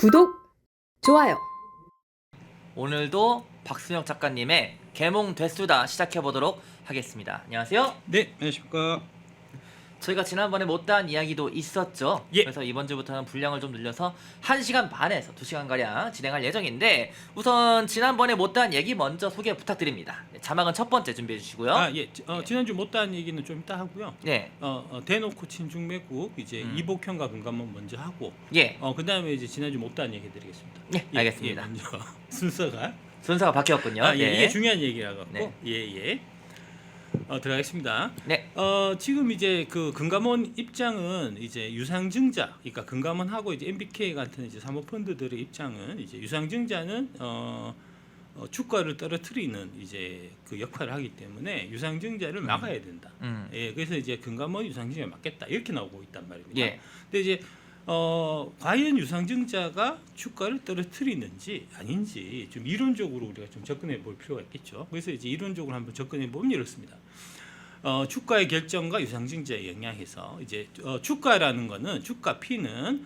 구독, 좋아요. 오늘도 박순혁 작가님의 개몽되수다 시작해보도록 하겠습니다. 안녕하세요. 네, 안녕하십니까. 저희가 지난번에 못다한 이야기도 있었죠. 예. 그래서 이번 주부터는 분량을 좀 늘려서 1시간 반에서 2시간가량 진행할 예정인데, 우선 지난번에 못다한 얘기 먼저 소개 부탁드립니다. 네, 자막은 첫 번째 준비해 주시고요. 지난주 못다한 얘기는 좀 이따 하고요. 네. 대놓고 친중매국 이제 이복현과 금감원 먼저 하고, 예. 그다음에 이제 지난주 못다한 얘기 드리겠습니다. 네, 알겠습니다. 먼저 순서가 바뀌었군요. 네. 이게 중요한 얘기라 갖고 네. 들어가겠습니다. 네. 지금 이제 그 금감원 입장은 이제 유상증자, 그러니까 금감원하고 이제 MBK 같은 이제 사모펀드들의 입장은 이제 유상증자는 주가를 떨어뜨리는 이제 그 역할을 하기 때문에 유상증자를 막아야 된다. 예, 그래서 이제 금감원 유상증자를 막겠다 이렇게 나오고 있단 말입니다. 예. 근데 이제 과연 유상증자가 주가를 떨어뜨리는지 아닌지 좀 이론적으로 우리가 좀 접근해 볼 필요가 있겠죠. 그래서 이제 이론적으로 한번 접근해 보면 이렇습니다. 주가의 결정과 유상증자에 영향해서 이제 주가라는 거는 주가 P는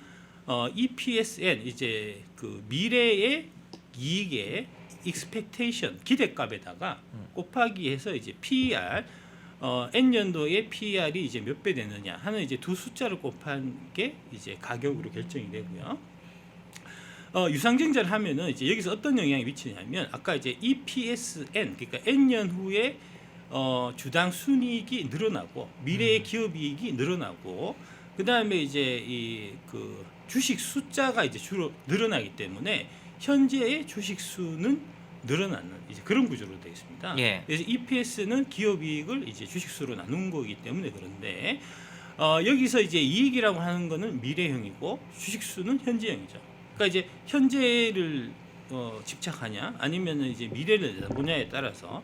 EPSN 이제 그 미래의 이익의 expectation 기대값에다가 곱하기 해서 이제 PER N년도의 PER이 이제 몇 배 되느냐 하는 이제 두 숫자를 곱한 게 이제 가격으로 결정이 되고요. 유상증자를 하면은 이제 여기서 어떤 영향이 미치냐면 아까 이제 EPSN 그러니까 N년 후에 주당 순이익이 늘어나고 미래의 기업이익이 늘어나고 그 다음에 이제 이 그 주식 숫자가 이제 주로 늘어나기 때문에 현재의 주식 수는 늘어나는 이제 그런 구조로 되어 있습니다. 예. 그래서 EPS는 기업이익을 이제 주식수로 나눈 거기 때문에 그런데 여기서 이제 이익이라고 하는 거는 미래형이고 주식수는 현재형이죠. 그러니까 이제 현재를 집착하냐 아니면 이제 미래를 보냐에 따라서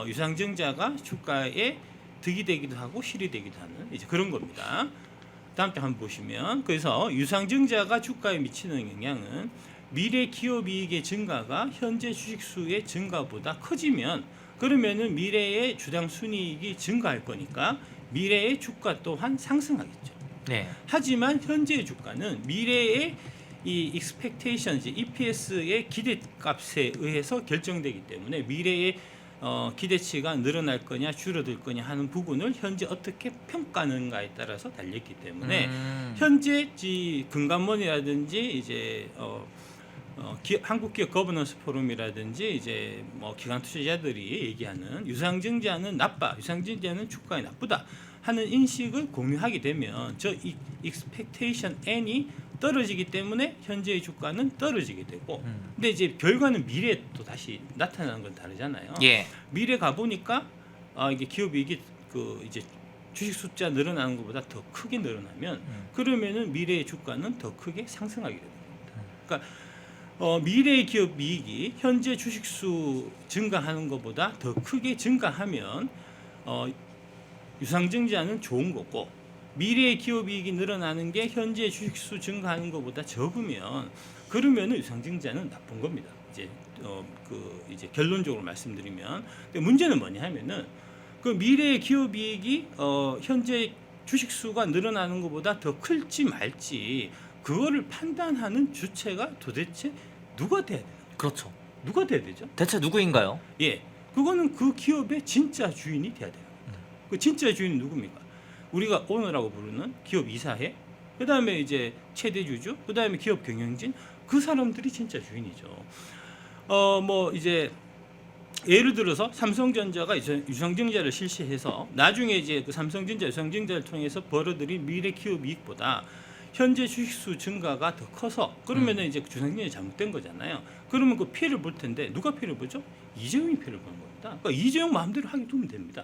유상증자가 주가에 득이 되기도 하고 실이 되기도 하는 이제 그런 겁니다. 다음 장 한번 보시면 그래서 유상증자가 주가에 미치는 영향은 미래 기업이익의 증가가 현재 주식수의 증가보다 커지면 그러면은 미래의 주당 순이익이 증가할 거니까 미래의 주가 또한 상승하겠죠. 네. 하지만 현재의 주가는 미래의 이 expectation, 이제 EPS의 기대값에 의해서 결정되기 때문에 미래의 기대치가 늘어날 거냐 줄어들 거냐 하는 부분을 현재 어떻게 평가하는가에 따라서 달렸기 때문에 현재 금감원이라든지 이제 한국기업 거버넌스 포럼이라든지 이제 뭐 기관 투자자들이 얘기하는 유상증자는 나빠, 유상증자는 주가에 나쁘다 하는 인식을 공유하게 되면 저 expectation N이 떨어지기 때문에 현재의 주가는 떨어지게 되고, 근데 이제 결과는 미래에 또 다시 나타나는 건 다르잖아요. 예. 미래 가 보니까 이게 기업이익이 그 이제 주식 숫자 늘어나는 것보다 더 크게 늘어나면 그러면은 미래의 주가는 더 크게 상승하게 됩니다. 그러니까 미래의 기업 이익이 현재 주식수 증가하는 것보다 더 크게 증가하면 유상증자는 좋은 거고 미래의 기업 이익이 늘어나는 게 현재 주식수 증가하는 것보다 적으면 그러면은 유상증자는 나쁜 겁니다. 이제 이제 결론적으로 말씀드리면 근데 문제는 뭐냐 하면은 그 미래의 기업 이익이 현재 주식수가 늘어나는 것보다 더 클지 말지 그거를 판단하는 주체가 도대체 누가 돼야 되나? 그렇죠. 누가 돼야 되죠? 대체 누구인가요? 예, 그거는 그 기업의 진짜 주인이 돼야 돼요. 그 진짜 주인은 누굽니까? 우리가 오너라고 부르는 기업 이사회, 그 다음에 이제 최대 주주, 그 다음에 기업 경영진, 그 사람들이 진짜 주인이죠. 뭐 이제 예를 들어서 삼성전자가 이제 유상증자를 실시해서 나중에 이제 그 삼성전자 유상증자를 통해서 벌어들인 미래 기업 이익보다 현재 주식수 증가가 더 커서 그러면은 이제 주상증자가 잘못된 거잖아요. 그러면 그 피해를 볼 텐데 누가 피해를 보죠? 이재용이 피해를 보는 겁니다. 그러니까 이재용 마음대로 하게 두면 됩니다.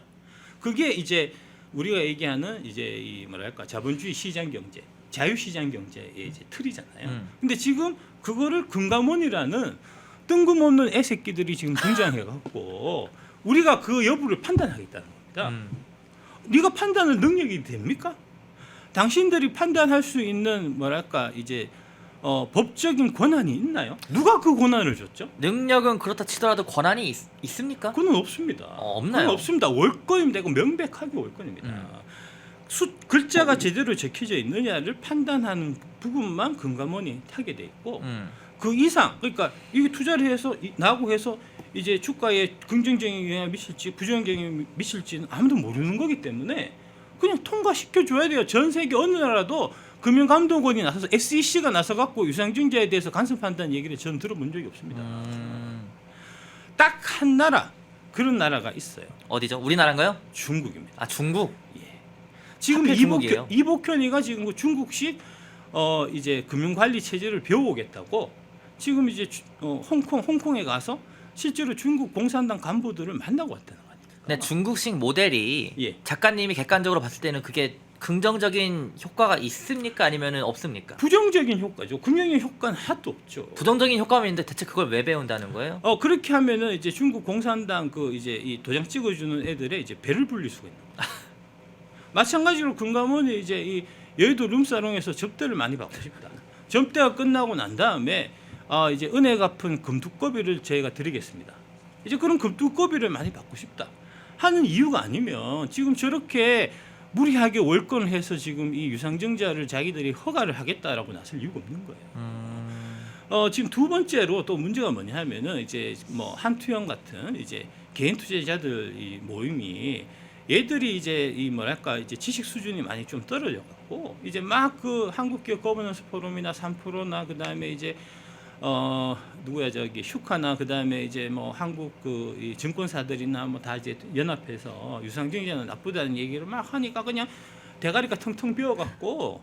그게 이제 우리가 얘기하는 이제 이 뭐랄까 자본주의 시장 경제, 자유시장 경제의 이제 틀이잖아요. 근데 지금 그거를 금감원이라는 뜬금없는 애새끼들이 지금 등장해갖고 우리가 그 여부를 판단하겠다는 겁니다. 네가 판단할 능력이 됩니까? 당신들이 판단할 수 있는 뭐랄까 이제 법적인 권한이 있나요? 누가 그 권한을 줬죠? 능력은 그렇다 치더라도 권한이 있습니까? 그건 없습니다. 없나요? 그건 없습니다. 월권임 되고 명백하게 월권입니다. 글자가 제대로 적혀져 있느냐를 판단하는 부분만 금감원이 하게 돼 있고 그 이상 그러니까 이게 투자를 해서 나고 해서 이제 주가에 긍정적인 영향을 미칠지 부정적인 영향을 미칠지는 아무도 모르는 거기 때문에 그냥 통과시켜 줘야 돼요. 전 세계 어느 나라도 금융감독원이 나서서 SEC가 나서 갖고 유상증자에 대해서 간섭한다는 얘기를 저는 들어본 적이 없습니다. 딱 한 나라 그런 나라가 있어요. 어디죠? 우리나라인가요? 중국입니다. 아 중국. 지금 하필 중국이에요? 이복현이가 지금 그 중국식 이제 금융관리 체제를 배워오겠다고 지금 이제 홍콩에 가서 실제로 중국 공산당 간부들을 만나고 왔다는 거 아닙니까? 네, 중국식 모델이 예. 작가님이 객관적으로 봤을 때는 그게 긍정적인 효과가 있습니까? 아니면은 없습니까? 부정적인 효과죠. 금융의 효과는 하나도 없죠. 부정적인 효과면 있는데 대체 그걸 왜 배운다는 거예요? 그렇게 하면은 이제 중국 공산당 그 이제 이 도장 찍어주는 애들의 이제 배를 불릴 수가 있는 거예요. 마찬가지로 금감원이 이제 이 여의도 룸사롱에서 접대를 많이 받고 싶다. 접대가 끝나고 난 다음에 이제 은혜 갚은 금두꺼비를 저희가 드리겠습니다. 이제 그런 금두꺼비를 많이 받고 싶다 하는 이유가 아니면 지금 저렇게 무리하게 월권을 해서 지금 이 유상증자를 자기들이 허가를 하겠다라고 나설 이유가 없는 거예요. 지금 두 번째로 또 문제가 뭐냐 하면은 이제 뭐 한투형 같은 이제 개인 투자자들 이 모임이 얘들이 이제 이 뭐랄까 이제 지식 수준이 많이 좀 떨어져 갖고 이제 막 그 한국기업 거버넌스 포럼이나 3프로나 그다음에 이제 누구야 저기 슈카나 그다음에 이제 뭐 한국 그 이 증권사들이나 뭐 다 이제 연합해서 유상증자는 나쁘다는 얘기를 막 하니까 그냥 대가리가 텅텅 비어 갖고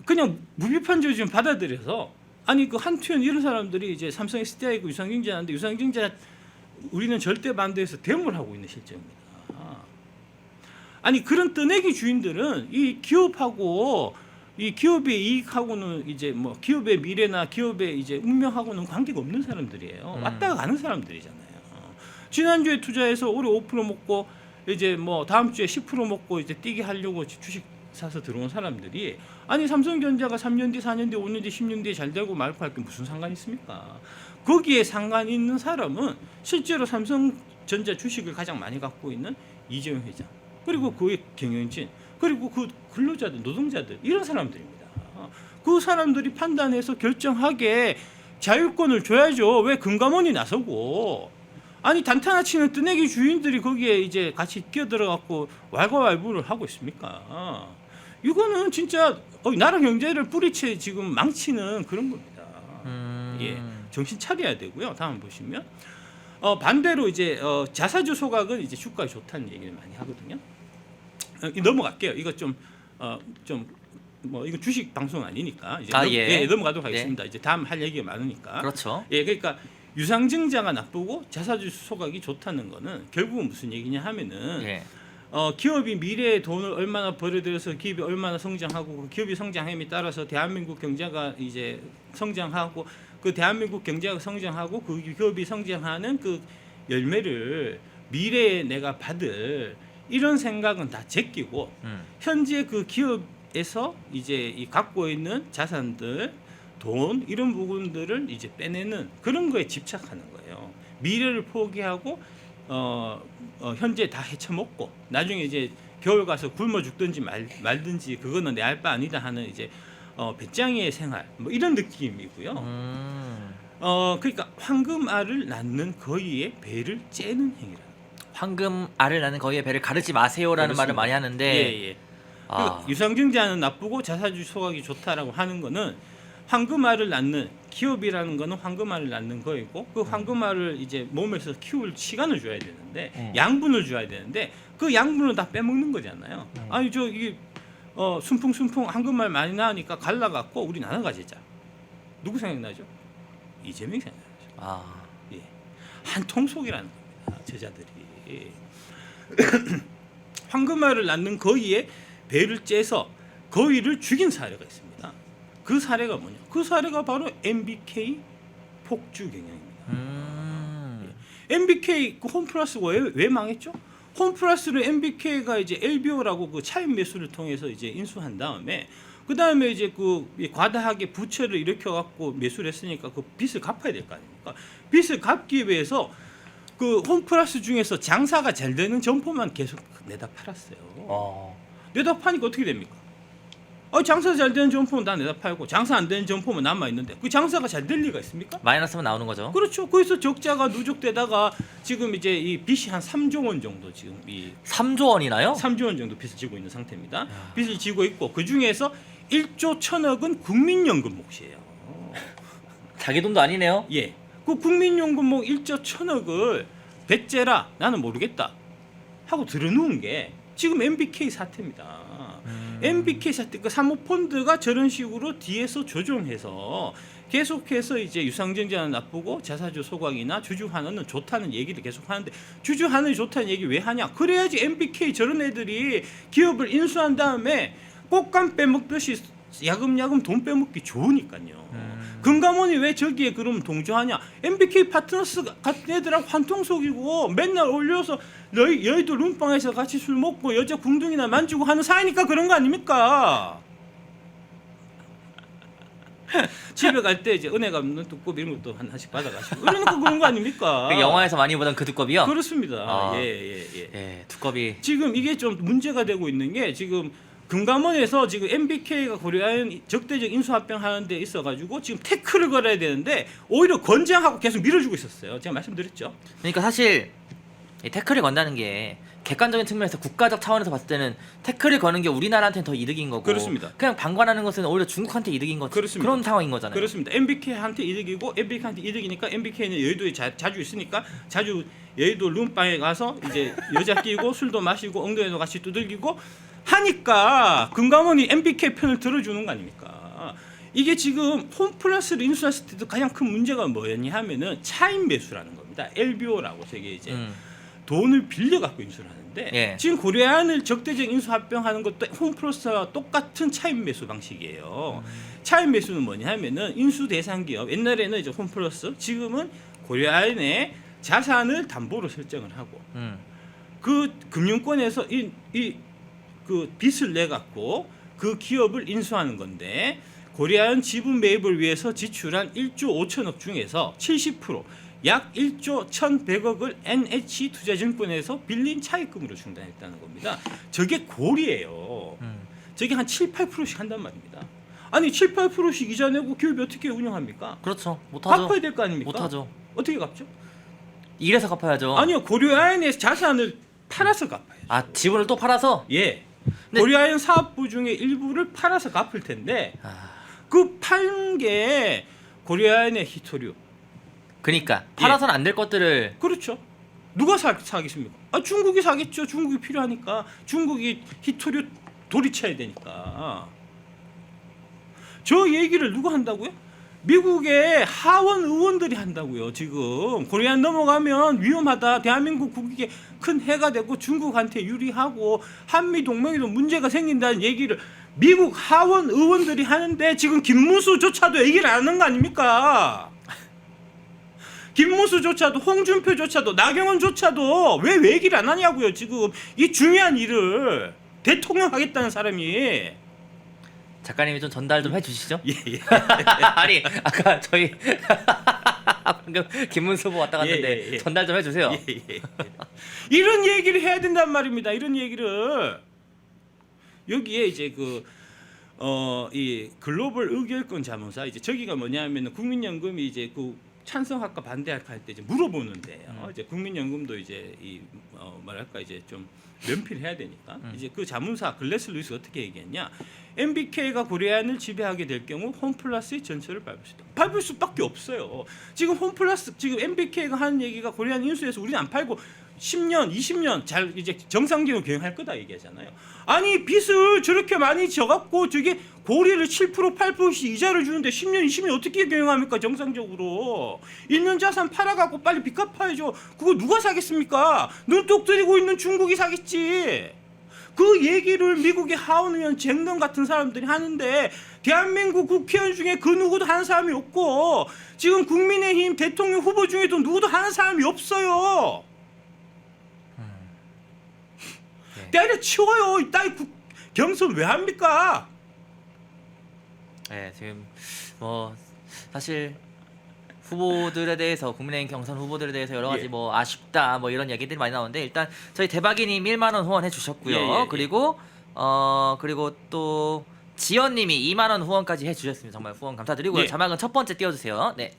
그냥 무비판적으로 좀 받아들여서 아니 그 한투현 이런 사람들이 이제 삼성 SDI 그 유상증자하는데 유상증자 우리는 절대 반대해서 데모를 하고 있는 실정입니다. 아니 그런 떠내기 주인들은 이 기업하고 이 기업의 이익하고는 이제 뭐 기업의 미래나 기업의 이제 운명하고는 관계가 없는 사람들이에요. 왔다가 가는 사람들이잖아요. 지난주에 투자해서 올해 5% 먹고 이제 뭐 다음 주에 10% 먹고 이제 뛰게 하려고 주식 사서 들어온 사람들이 아니 삼성전자가 3년 뒤, 4년 뒤, 5년 뒤, 10년 뒤에 잘 되고 말고 할 게 무슨 상관이 있습니까? 거기에 상관 있는 사람은 실제로 삼성전자 주식을 가장 많이 갖고 있는 이재용 회장. 그리고 그의 경영진 그리고 그 근로자들 노동자들 이런 사람들입니다. 그 사람들이 판단해서 결정하게 자율권을 줘야죠. 왜 금감원이 나서고 아니 단타나 치는 뜨내기 주인들이 거기에 이제 같이 끼어들어갖고 왈가왈부를 하고 있습니까? 이거는 진짜 나라 경제를 뿌리채 지금 망치는 그런 겁니다. 예, 정신 차려야 되고요. 다음 보시면 반대로 이제 자사주 소각은 이제 주가에 좋다는 얘기를 많이 하거든요. 넘어갈게요. 이거 좀 뭐 이거 주식 방송 아니니까 이제 넘어가도록 하겠습니다. 이제 다음 할 얘기가 많으니까. 그렇죠. 예, 그러니까 유상증자가 나쁘고 자사주 소각이 좋다는 거는 결국은 무슨 얘기냐 하면은 기업이 미래에 돈을 얼마나 벌어들여서 기업이 얼마나 성장하고 그 기업이 성장함에 따라서 대한민국 경제가 이제 성장하고 그 대한민국 경제가 성장하고 그 기업이 성장하는 그 열매를 미래에 내가 받을 이런 생각은 다 제끼고 현재 그 기업에서 이제 이 갖고 있는 자산들, 돈 이런 부분들을 이제 빼내는 그런 거에 집착하는 거예요. 미래를 포기하고 현재 다 헤쳐먹고 나중에 이제 겨울 가서 굶어 죽든지 말든지 그거는 내 알 바 아니다 하는 이제 배짱이의 생활 뭐 이런 느낌이고요. 그러니까 황금알을 낳는 거위의 배를 째는 행위라. 황금 알을 낳는 거위의 배를 가르지 마세요라는 그렇습니다. 말을 많이 하는데 예. 그러니까 유상증자는 나쁘고 자사주 소각이 좋다라고 하는 거는 황금알을 낳는 기업이라는 거는 황금알을 낳는 거이고 그 황금알을 이제 몸에서 키울 시간을 줘야 되는데 양분을 줘야 되는데 그 양분을 다 빼먹는 거잖아요. 아니 저 이게 순풍순풍 황금알 많이 나으니까 갈라갖고 우리 나눠 가지자. 누구 생각나죠? 이재명 생각나죠. 예. 한 통속이라는 겁니다. 저자들이. 황금알을 낳는 거위의 배를 째서 거위를 죽인 사례가 있습니다. 그 사례가 뭐냐? 그 사례가 바로 MBK 폭주 경영입니다. MBK 그 홈플러스가 왜 망했죠? 홈플러스를 MBK가 이제 LBO라고 그 차입 매수를 통해서 이제 인수한 다음에 그 다음에 이제 그 과다하게 부채를 일으켜 갖고 매수를 했으니까 그 빚을 갚아야 될 거 아닙니까? 빚을 갚기 위해서 그 홈플러스 중에서 장사가 잘 되는 점포만 계속 내다 팔았어요. 내다 파니까 어떻게 됩니까? 장사 잘 되는 점포는 다 내다 팔고 장사 안 되는 점포는 남아 있는데 그 장사가 잘 될 리가 있습니까? 마이너스만 나오는 거죠. 그렇죠. 거기서 적자가 누적되다가 지금 이제 이 빚이 한 3조 원 정도 지금 이 3조 원이나요? 3조 원 정도 빚을 지고 있는 상태입니다. 빚을 지고 있고 그 중에서 1조 1천억은 국민연금 몫이에요. 자기 돈도 아니네요. 예. 그 국민연금 몫 1조 1천억을 배째라 나는 모르겠다 하고 들어놓은 게 지금 MBK 사태입니다. MBK 사태 그 사모펀드가 저런 식으로 뒤에서 조종해서 계속해서 이제 유상증자는 나쁘고 자사주 소각이나 주주 환원은 좋다는 얘기를 계속 하는데 주주 환원이 좋다는 얘기 왜 하냐? 그래야지 MBK 저런 애들이 기업을 인수한 다음에 꽃감 빼먹듯이 야금야금 돈 빼먹기 좋으니까요. 금감원이 왜 저기에 그럼 동조하냐? MBK 파트너스 같은 애들하고 한통 속이고 맨날 올려서 여의도 룸빵에서 같이 술 먹고 여자 궁둥이나 만지고 하는 사이니까 그런 거 아닙니까? 집에 갈 때 이제 은혜 갚는 두꺼비 이런 것도 하나씩 받아가시고 이러니까 그런 거 아닙니까? 그 영화에서 많이 보던 그 두꺼비요? 그렇습니다. 예. 예, 두꺼비. 지금 이게 좀 문제가 되고 있는 게 지금 금감원에서 지금 MBK가 고려한 적대적 인수합병하는 데 있어가지고 지금 태클을 걸어야 되는데 오히려 권장하고 계속 밀어주고 있었어요. 제가 말씀드렸죠. 그러니까 사실 이 태클을 건다는 게 객관적인 측면에서 국가적 차원에서 봤을 때는 태클을 거는 게 우리나라한테는 더 이득인 거고 그렇습니다. 그냥 방관하는 것은 오히려 중국한테 이득인 거지. 그렇습니다. 그런 상황인 거잖아요. 그렇습니다. MBK한테 이득이고 MBK한테 이득이니까 MBK는 여의도에 자주 있으니까 자주 여의도 룸방에 가서 이제 여자 끼고 술도 마시고 엉덩이도 같이 두들기고 하니까 금감원이 MBK 편을 들어주는 거 아닙니까? 이게 지금 홈플러스를 인수했을 때도 가장 큰 문제가 뭐였냐 하면은 차인 매수라는 겁니다. LBO라고 저게 이제 돈을 빌려 갖고 인수를 하는데 예. 지금 고려안을 적대적 인수 합병하는 것도 홈플러스와 똑같은 차인 매수 방식이에요. 차인 매수는 뭐냐 하면은 인수 대상 기업 옛날에는 이제 홈플러스 지금은 고려안의 자산을 담보로 설정을 하고 그 금융권에서 그 빚을 내 갖고 그 기업을 인수하는 건데 고려안 지분 매입을 위해서 지출한 1조 5천억 중에서 70% 약 1조 1,100억을 NH 투자증권에서 빌린 차입금으로 충당했다는 겁니다. 저게 골이에요. 저게 한 7, 8%씩 한단 말입니다. 아니 7, 8%씩 이자 내고 기업이 어떻게 운영합니까? 그렇죠. 못하죠. 갚아야 될 거 아닙니까? 못하죠. 어떻게 갚죠? 이래서 갚아야죠. 아니요. 고려아연의 자산을 팔아서 갚아야죠. 아, 지분을 또 팔아서? 예. 근데- 고려아연 사업부 중에 일부를 팔아서 갚을 텐데 그 판 게 고려아연의 히토류. 그러니까 팔아서는 안 될 것들을 그렇죠. 누가 사겠습니까? 중국이 사겠죠. 중국이 필요하니까. 중국이 히토류 돌이쳐야 되니까. 저 얘기를 누가 한다고요? 미국의 하원 의원들이 한다고요. 지금 고려안 넘어가면 위험하다. 대한민국 국익에 큰 해가 되고 중국한테 유리하고 한미 동맹에도 문제가 생긴다는 얘기를 미국 하원 의원들이 하는데 지금 김문수조차도 얘기를 안 하는 거 아닙니까? 김문수조차도 홍준표조차도 나경원조차도 왜 얘기를 안 하냐고요. 지금 이 중요한 일을 대통령 하겠다는 사람이. 작가님이 좀 전달 좀 해주시죠. 예. 아니 아까 저희 방금 김문수 후보 왔다 갔는데 예. 전달 좀 해주세요. 예. 이런 얘기를 해야 된단 말입니다. 이런 얘기를 여기에 이제 이 글로벌 의결권 자문사 이제 저기가 뭐냐면은 국민연금이 이제 그 찬성할까 반대할까 할 때 이제 물어보는데요. 이제 국민연금도 이제 뭐랄까 이제 좀 면피를 해야 되니까 이제 그 자문사 글래스 루이스 어떻게 얘기했냐? MBK가 고려안을 지배하게 될 경우 홈플러스의 전철을 밟을 수 있다. 밟을 수밖에 없어요. 지금 홈플러스 지금 MBK가 하는 얘기가 고려안 인수해서 우리는 안 팔고 10년, 20년 잘 이제 정상적으로 경영할 거다 얘기하잖아요. 아니 빚을 저렇게 많이 져갖고 저게 고리를 7%, 8%씩 이자를 주는데 10년, 20년 어떻게 경영합니까 정상적으로? 있는 자산 팔아갖고 빨리 빚 갚아야죠. 그거 누가 사겠습니까? 눈독 들이고 있는 중국이 사겠지. 그 얘기를 미국의 하원 의원 잭런 같은 사람들이 하는데 대한민국 국회의원 중에 그 누구도 하는 사람이 없고 지금 국민의힘 대통령 후보 중에도 누구도 하는 사람이 없어요. 때려치워요. 이 따위 경선 왜 합니까? 네, 지금 뭐 사실 후보들에 대해서 국민의힘 경선 후보들에 대해서 여러 가지 예. 뭐 아쉽다 뭐 이런 얘기들이 많이 나오는데 일단 저희 대박이님 1만 원 후원해 주셨고요. 예. 그리고 그리고 또 지연님이 2만 원 후원까지 해주셨습니다. 정말 후원 감사드리고요. 네. 자막은 첫 번째 띄워주세요. 네.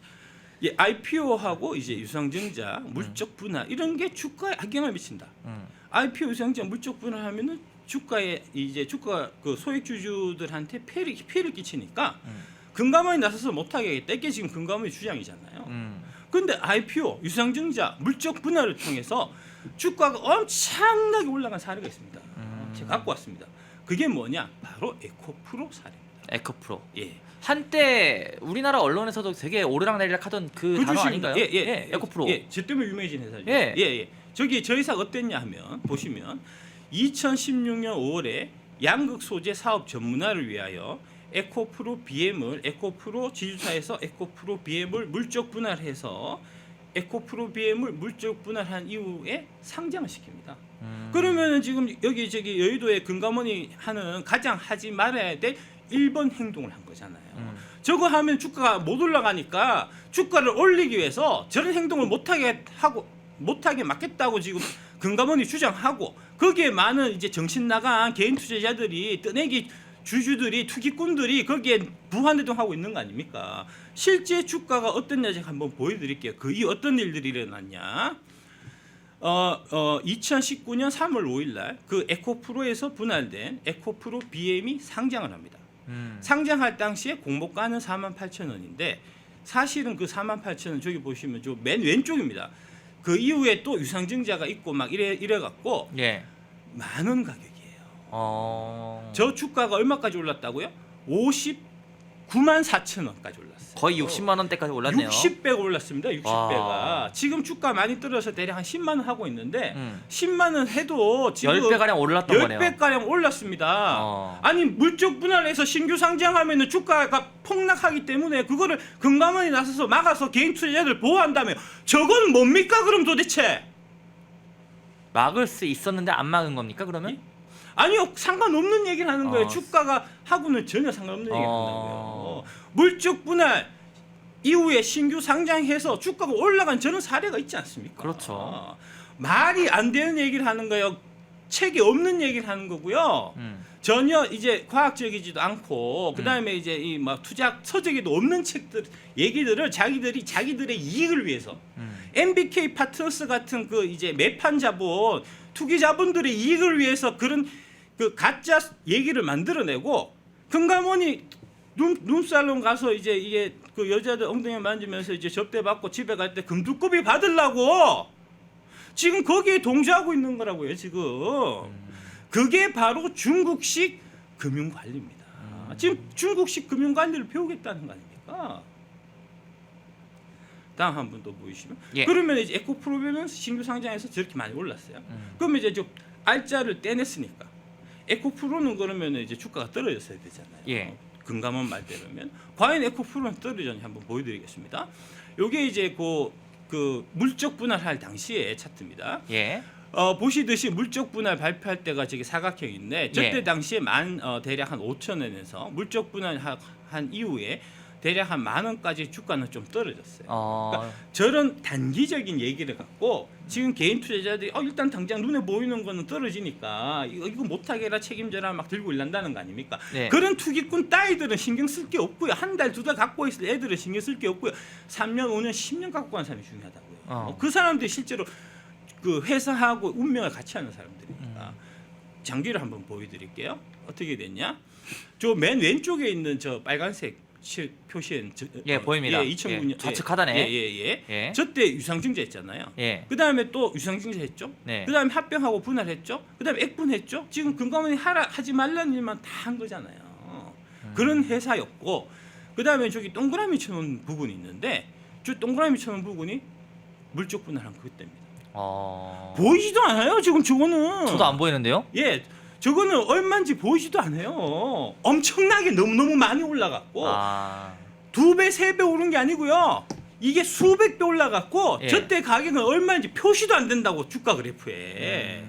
예, IPO하고 이제 유상증자, 물적 분할 이런 게 주가에 악영향을 미친다. IPO 유상증자 물적 분할하면은 주가에 이제 주가 그 소액 주주들한테 피해를 끼치니까 금감원이 나서서 못하게 하겠다. 이게 지금 금감원의 주장이잖아요. 그런데 IPO 유상증자 물적 분할을 통해서 주가가 엄청나게 올라간 사례가 있습니다. 제가 갖고 왔습니다. 그게 뭐냐? 바로 에코프로 사례입니다. 에코프로. 예. 한때 우리나라 언론에서도 되게 오르락내리락 하던 그 단어 주식, 아닌가요? 에코프로. 예, 저 때문에 유명해진 회사죠. 예. 저기 저 회사가 어땠냐 하면 보시면 2016년 5월에 양극 소재 사업 전문화를 위하여 에코프로 BM을 에코프로 지주사에서 에코프로 BM을 물적 분할해서 에코프로 BM을 물적 분할한 이후에 상장을 시킵니다. 그러면은 지금 여기 저기 여의도의 금감원이 하는 가장 하지 말아야 될 1번 행동을 한 거잖아요. 저거 하면 주가가 못 올라가니까 주가를 올리기 위해서 저런 행동을 못하게 막겠다고 지금 금감원이 주장하고 거기에 많은 이제 정신 나간 개인 투자자들이 뜨내기 주주들이 투기꾼들이 거기에 부환대동하고 있는 거 아닙니까? 실제 주가가 어떻냐 제가 한번 보여드릴게요. 그 이 어떤 일들이 일어났냐? 2019년 3월 5일 날 그 에코프로에서 분할된 에코프로 BM이 상장을 합니다. 상장할 당시에 공모가는 48,000원인데 사실은 그 48,000원 저기 보시면 저 맨 왼쪽입니다. 그 이후에 또 유상증자가 있고 막 이래 갖고 예. 만원 가격이에요. 저 주가가 얼마까지 올랐다고요? 59만 4천 원까지 올랐어요. 거의 60만 원대까지 올랐네요. 60배가 올랐습니다. 60배가. 와. 지금 주가 많이 떨어져서 대략 한 10만 원 하고 있는데 10만 원 해도 지금 10배 가량 올랐던 거네요. 10배 가량 올랐습니다. 아니 물적 분할해서 신규 상장하면은 주가가 폭락하기 때문에 그거를 금감원이 나서서 막아서 개인 투자자들 보호한다며. 저건 뭡니까 그럼 도대체? 막을 수 있었는데 안 막은 겁니까 그러면? 아니요, 상관없는 얘기를 하는 거예요. 주가가 하고는 전혀 상관없는 얘기를 한다고요. 물적 분할 이후에 신규 상장해서 주가가 올라간 저런 사례가 있지 않습니까? 그렇죠. 말이 안 되는 얘기를 하는 거예요. 책이 없는 얘기를 하는 거고요. 전혀 이제 과학적이지도 않고 그다음에 이제 이 막 투자 서적에도 없는 책들 얘기들을 자기들의 이익을 위해서 MBK 파트너스 같은 그 이제 매판 자본 투기 자본들의 이익을 위해서 그런 그 가짜 얘기를 만들어내고 금감원이 룸살롱 가서 이제 이게 그 여자들 엉덩이 만지면서 이제 접대 받고 집에 갈 때 금두꺼비 받으려고 지금 거기에 동조하고 있는 거라고요 지금. 그게 바로 중국식 금융관리입니다. 지금 중국식 금융관리를 배우겠다는 거 아닙니까? 다음 한 번 더 보이시면 그러면 이제 에코프로는 신규 상장해서 저렇게 많이 올랐어요. 그러면 이제 좀 알짜를 떼냈으니까 에코프로는 그러면 이제 주가가 떨어졌어야 되잖아요. 금감원 말대로면 과연 에코프로는 떨어졌는지 한번 보여드리겠습니다. 이게 이제 그 물적 분할할 당시의 차트입니다. 보시듯이 물적 분할 발표할 때가 저기 사각형인데 저때 당시에 대략 한 5,000원에서 물적 분할한 이후에 대략 한 10,000원까지 주가는 좀 떨어졌어요. 그러니까 저런 단기적인 얘기를 갖고 지금 개인 투자자들이 일단 당장 눈에 보이는 거는 떨어지니까 이거 못하게 해라 책임져라 막 들고 일난다는 거 아닙니까? 그런 투기꾼 따위들은 신경 쓸 게 없고요. 한 달, 두 달 갖고 있을 애들은 신경 쓸 게 없고요. 3년, 5년, 10년 갖고 간 사람이 중요하다고요. 그 사람들이 실제로 그 회사하고 운명을 같이 하는 사람들이니까. 장기를 한번 보여드릴게요. 어떻게 됐냐? 저 맨 왼쪽에 있는 저 빨간색 표시엔 보입니다. 2009년 좌측 하단에 저때 유상증자 했잖아요. 그 다음에 또 유상증자 했죠. 그 다음에 합병하고 분할했죠. 그 다음에 액분했죠. 지금 금감원이 하지 말라는 일만 다 한 거잖아요. 그런 회사였고 그 다음에 저기 동그라미 쳐놓은 부분이 있는데 저 동그라미 쳐놓은 부분이 물적 분할한 그것 때문에 보이지도 않아요. 지금 저거는 저도 안 보이는데요. 저거는 얼마인지 보이지도 않아요. 엄청나게 너무너무 많이 올라갔고 2배, 3배 오른 게 아니고요. 이게 수백 배 올라갔고 저때 가격은 얼마인지 표시도 안 된다고 주가 그래프에.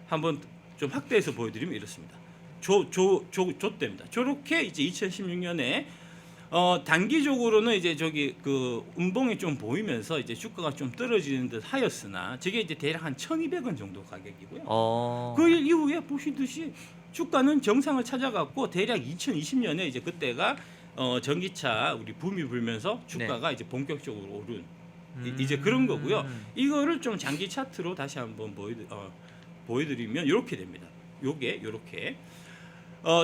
한번 좀 확대해서 보여드리면 이렇습니다. 조 때입니다. 저렇게 이제 2016년에 단기적으로는 이제 저기 그 음봉이 좀 보이면서 이제 주가가 좀 떨어지는 듯 하였으나 저게 이제 대략 한 1,200원 정도 가격이고요. 그 이후에 보시듯이 주가는 정상을 찾아갔고 대략 2020년에 이제 그때가 전기차 우리 붐이 불면서 주가가 이제 본격적으로 오른 이제 그런 거고요. 이거를 좀 장기 차트로 다시 한번 보여드리면 이렇게 됩니다. 요게 요렇게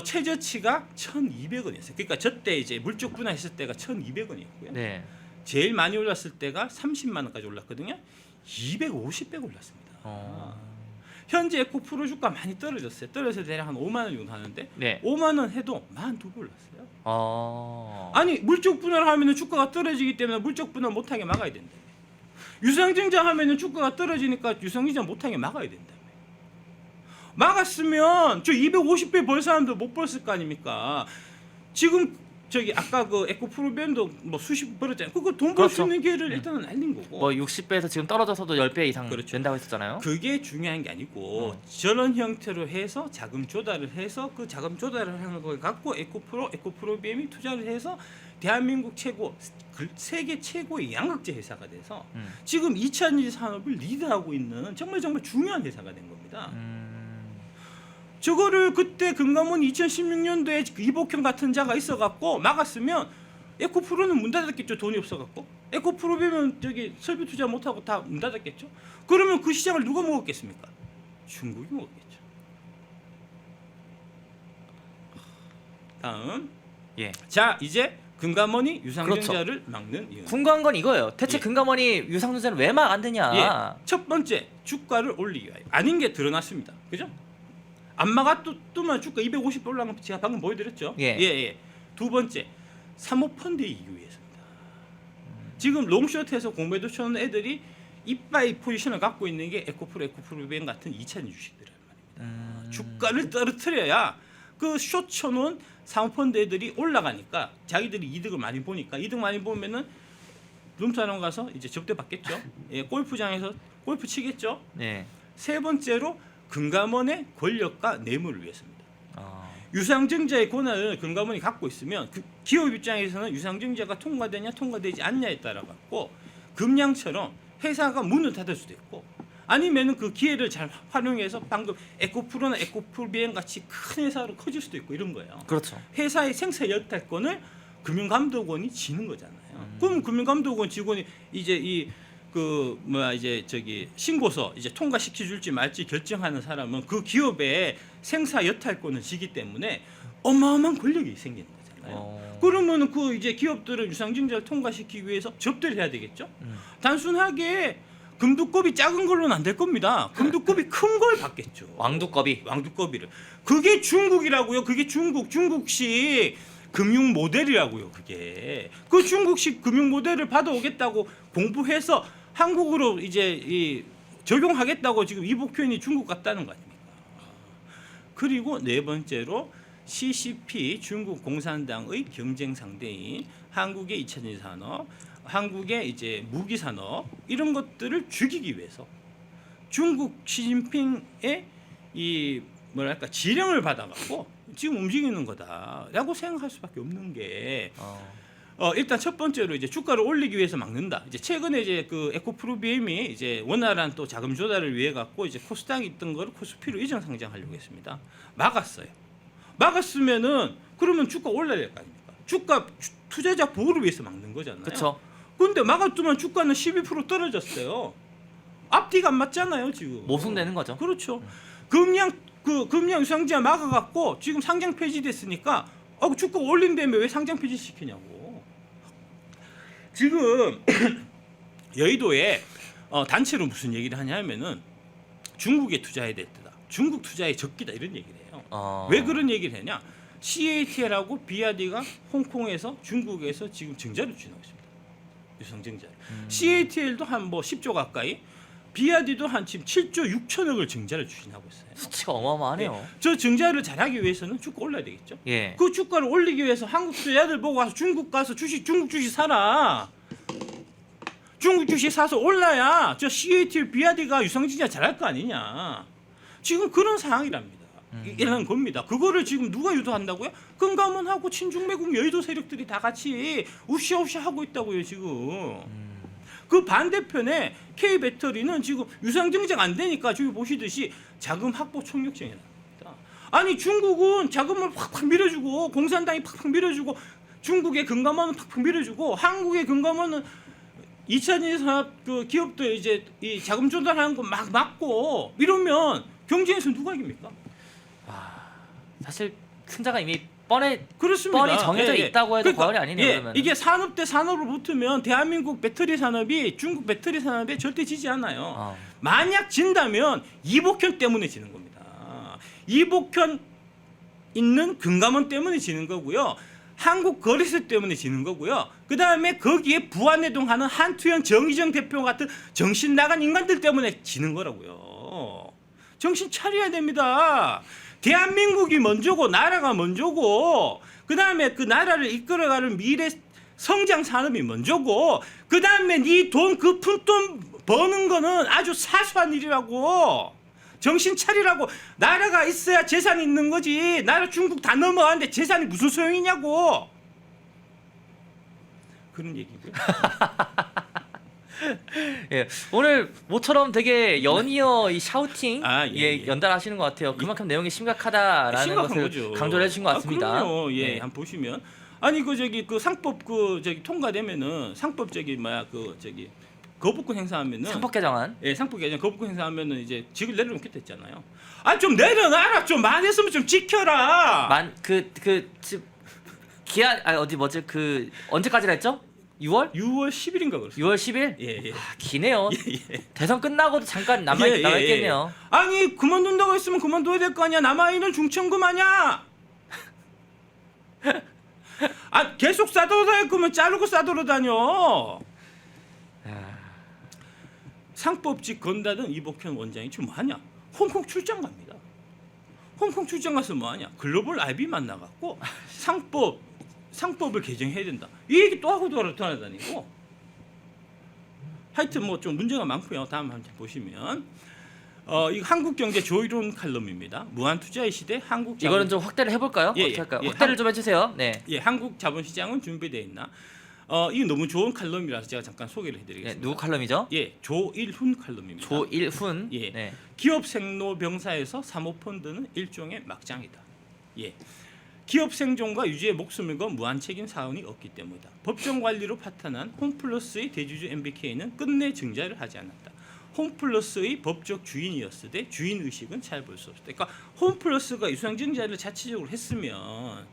최저치가 1,200원이었어요. 그러니까 저때 이제 물적 분할했을 때가 1,200원이었고요. 네. 제일 많이 올랐을 때가 30만 원까지 올랐거든요. 250배 올랐습니다. 현재 에코프로 주가 많이 떨어졌어요. 떨어져서 대략 한 5만 원 정도 하는데 네. 5만 원 해도 12배 올랐어요. 아니 물적 분할하면은 주가가 떨어지기 때문에 물적 분할 못하게 막아야 된다. 유상증자 하면은 주가가 떨어지니까 유상증자 못하게 막아야 된다. 막았으면 저 250배 벌 사람도 못 벌었을 거 아닙니까? 지금 저기 아까 그 에코프로벤도 뭐 수십 벌었잖아요. 그거 돈 벌 수 그렇죠. 있는 기회를 일단은 알린 거고. 뭐 60배에서 지금 떨어져서도 10배 이상 그렇죠. 된다고 했었잖아요. 그게 중요한 게 아니고 저런 형태로 해서 자금 조달을 해서 그 자금 조달을 하는 걸 갖고 에코프로비엠이 투자를 해서 대한민국 최고 세계 최고의 양극재 회사가 돼서 지금 2차 전지 산업을 리드하고 있는 정말 중요한 회사가 된 겁니다. 저거를 그때 금감원 2016년도에 이복형 같은 자가 있어갖고 막았으면 에코프로는 문 닫았겠죠. 돈이 없어갖고 에코프로비엠은 저기 설비 투자 못하고 다 문 닫았겠죠. 그러면 그 시장을 누가 먹었겠습니까? 중국이 먹었겠죠. 다음 예. 자 이제 금감원이 유상증자를 막는 이유. 궁금한 건 이거예요. 대체 예. 금감원이 유상증자를 왜 막 안 되냐? 예. 첫 번째 주가를 올리기 위하여 아닌 게 드러났습니다. 그죠? 안 막았더만 주가 250 올라간 거 제가 방금 보여드렸죠. 예. 두 번째 사모펀드 이유였습니다. 지금 롱숏에서 공매도 쳐놓은 애들이 이빠이 포지션을 갖고 있는 게 에코프로비엠 같은 2차전 주식들이란 말입니다. 주가를 떨어뜨려야 그 숏 쳐놓은 사모펀드 애들이 올라가니까 자기들이 이득을 많이 보니까 이득 많이 보면은 룸사롱 가서 이제 접대 받겠죠. 예, 골프장에서 골프 치겠죠. 네. 세 번째로 금감원의 권력과 뇌물을 위해서입니다. 유상증자의 권한을 금감원이 갖고 있으면 그 기업 입장에서는 유상증자가 통과되냐 통과되지 않냐에 따라 갖고 금양처럼 회사가 문을 닫을 수도 있고 아니면은 그 기회를 잘 활용해서 방금 에코프로나 에코프로비엠 같이 큰 회사로 커질 수도 있고 이런 거예요. 그렇죠. 회사의 생사 여탈권을 금융감독원이 지는 거잖아요. 그럼 금융감독원 직원이 이제 이제 저기 신고서 이제 통과시켜 줄지 말지 결정하는 사람은 그 기업의 생사 여탈권을 지기 때문에 어마어마한 권력이 생기는 거잖아요. 그러면 그 이제 기업들은 유상증자를 통과시키기 위해서 접대를 해야 되겠죠. 단순하게 금두껍이 작은 걸로는 안 될 겁니다. 금두껍이 큰 걸 받겠죠. 왕두꺼비를. 그게 중국이라고요. 그게 중국식 금융 모델이라고요. 그게 그 중국식 금융 모델을 받아오겠다고 공부해서 한국으로 이제 적용하겠다고 지금 이복현이 중국 갔다는 거 아닙니까? 그리고 네 번째로 CCP 중국 공산당의 경쟁 상대인 한국의 2차전지 산업, 한국의 이제 무기 산업 이런 것들을 죽이기 위해서 중국 시진핑의 이 뭐랄까 지령을 받아갖고 지금 움직이는 거다라고 생각할 수밖에 없는 게. 일단 첫 번째로 이제 주가를 올리기 위해서 막는다. 이제 최근에 이제 그 에코프로비엠이 이제 원활한 또 자금 조달을 위해 갖고 이제 코스닥에 있던 거를 코스피로 이전 상장하려고 했습니다. 막았어요. 막았으면은 그러면 주가 올라야 될 거 아닙니까? 주가 투자자 보호를 위해서 막는 거잖아요. 그렇죠. 근데 막았더만 주가는 12% 떨어졌어요. 앞뒤가 안 맞잖아요, 지금. 모순되는 거죠. 그렇죠. 금양 유상증자 막아갖고 지금 상장 폐지됐으니까 주가 올린다며 왜 상장 폐지 시키냐고. 지금 여의도에 단체로 무슨 얘기를 하냐면은 중국에 투자해야 됐다. 중국 투자에 적기다 이런 얘기를 해요. 왜 그런 얘기를 하냐? CATL하고 BRD가 홍콩에서 중국에서 지금 증자를 추진하고 있습니다. 유상증자를. CATL도 한 뭐 10조 가까이, BRD도 한 지금 7조 6천억을 증자를 추진하고 있어요. 수치가 어마어마하네요. 네. 저 증자를 잘하기 위해서는 주가 올라야 되겠죠. 예. 그 주가를 올리기 위해서 한국 투자자들 보고 가서 중국 가서 중국 주식 사라. 중국 주식 사서 올라야 저 CATL, BRD가 유상증자 잘할 거 아니냐. 지금 그런 상황이랍니다. 이라는 겁니다. 그거를 지금 누가 유도한다고요? 금감원하고 친중매국 여의도 세력들이 다 같이 우시우시 하고 있다고요 지금. 그 반대편에 K 배터리는 지금 유상증자가 안 되니까 저기 보시듯이 자금 확보 총력전이 나옵니다. 아니 중국은 자금을 팍팍 밀어주고 공산당이 팍팍 밀어주고 중국의 금감원은 팍팍 밀어주고 한국의 금감원은 2차 산업 그 기업들 이제 이 자금 조달하는 거 막 막고 이러면 경쟁에서 누가 이깁니까? 사실 승자가 이미 그렇습니다. 뻔히 정해져 있다고 해도 과언이 아니네요. 그러면 이게 산업 대 산업으로 붙으면 대한민국 배터리 산업이 중국 배터리 산업에 절대 지지 않아요. 만약 진다면 이복현 때문에 지는 겁니다. 이복현 있는 금감원 때문에 지는 거고요. 한국 거래소 때문에 지는 거고요. 그 다음에 거기에 부안해동하는 한투현 정의정 대표 같은 정신 나간 인간들 때문에 지는 거라고요. 정신 차려야 됩니다. 대한민국이 먼저고 나라가 먼저고 그 다음에 그 나라를 이끌어가는 미래 성장 산업이 먼저고 그 다음에 네 돈 그 푼돈 버는 거는 아주 사소한 일이라고. 정신 차리라고. 나라가 있어야 재산이 있는 거지. 나라 중국 다 넘어가는데 재산이 무슨 소용이냐고. 그런 얘기고요. 예, 오늘 모처럼 되게 연이어 이 샤우팅 예. 연달하시는 것 같아요. 그만큼 내용이 심각하다라는 심각한 것을 거죠. 강조를 해주신 것 같습니다. 그럼요. 예, 네. 한번 보시면 아니 그 저기 그 상법 그 저기 통과되면은 상법 저기 뭐야 그 저기 거부권 행사하면은 상법 개정안. 예, 상법 개정 거부권 행사하면은 이제 직을 내려놓겠다 했잖아요. 아 좀 내려놔라. 좀 많이 했으면 좀 지켜라. 기한 어디 뭐지 그 언제까지라 했죠? 6월? 6월 10일인가 그랬어요. 6월 10일? 예. 기네요. 예. 대선 끝나고도 잠깐 남아있겠네요. 아니 그만둔다고 했으면 그만둬야 될 거 아니야. 남아있는 중천금 아니야. 아 계속 싸돌아다닐 거면 자르고 싸돌아다녀. 상법직 건다던 이복현 원장이 지금 뭐하냐? 홍콩 출장 갑니다. 홍콩 출장 가서 뭐하냐? 글로벌 IB 만나갖고 상법을 개정해야 된다. 이 얘기 또 하고 돌아다니고. 하여튼 뭐 좀 문제가 많고요. 다음 한번 보시면 이거 한국경제 조이론 칼럼입니다. 무한투자의 시대 한국 자본... 이거는 좀 확대를 해볼까요? 예, 어떻게 할까요? 예. 확대를 좀 해주세요. 네. 예, 한국 자본시장은 준비되어 있나? 이거 너무 좋은 칼럼이라서 제가 잠깐 소개를 해드리겠습니다. 네, 누구 칼럼이죠? 예, 조일훈 칼럼입니다. 조일훈. 예, 네. 기업 생로병사에서 사모펀드는 일종의 막장이다. 예, 기업 생존과 유지의 목숨을 건 무한 책임 사원이 없기 때문이다. 법정 관리로 파탄한 홈플러스의 대주주 MBK는 끝내 증자를 하지 않았다. 홈플러스의 법적 주인이었으되 주인 의식은 잘 볼 수 없다. 그러니까 홈플러스가 유상증자를 자체적으로 했으면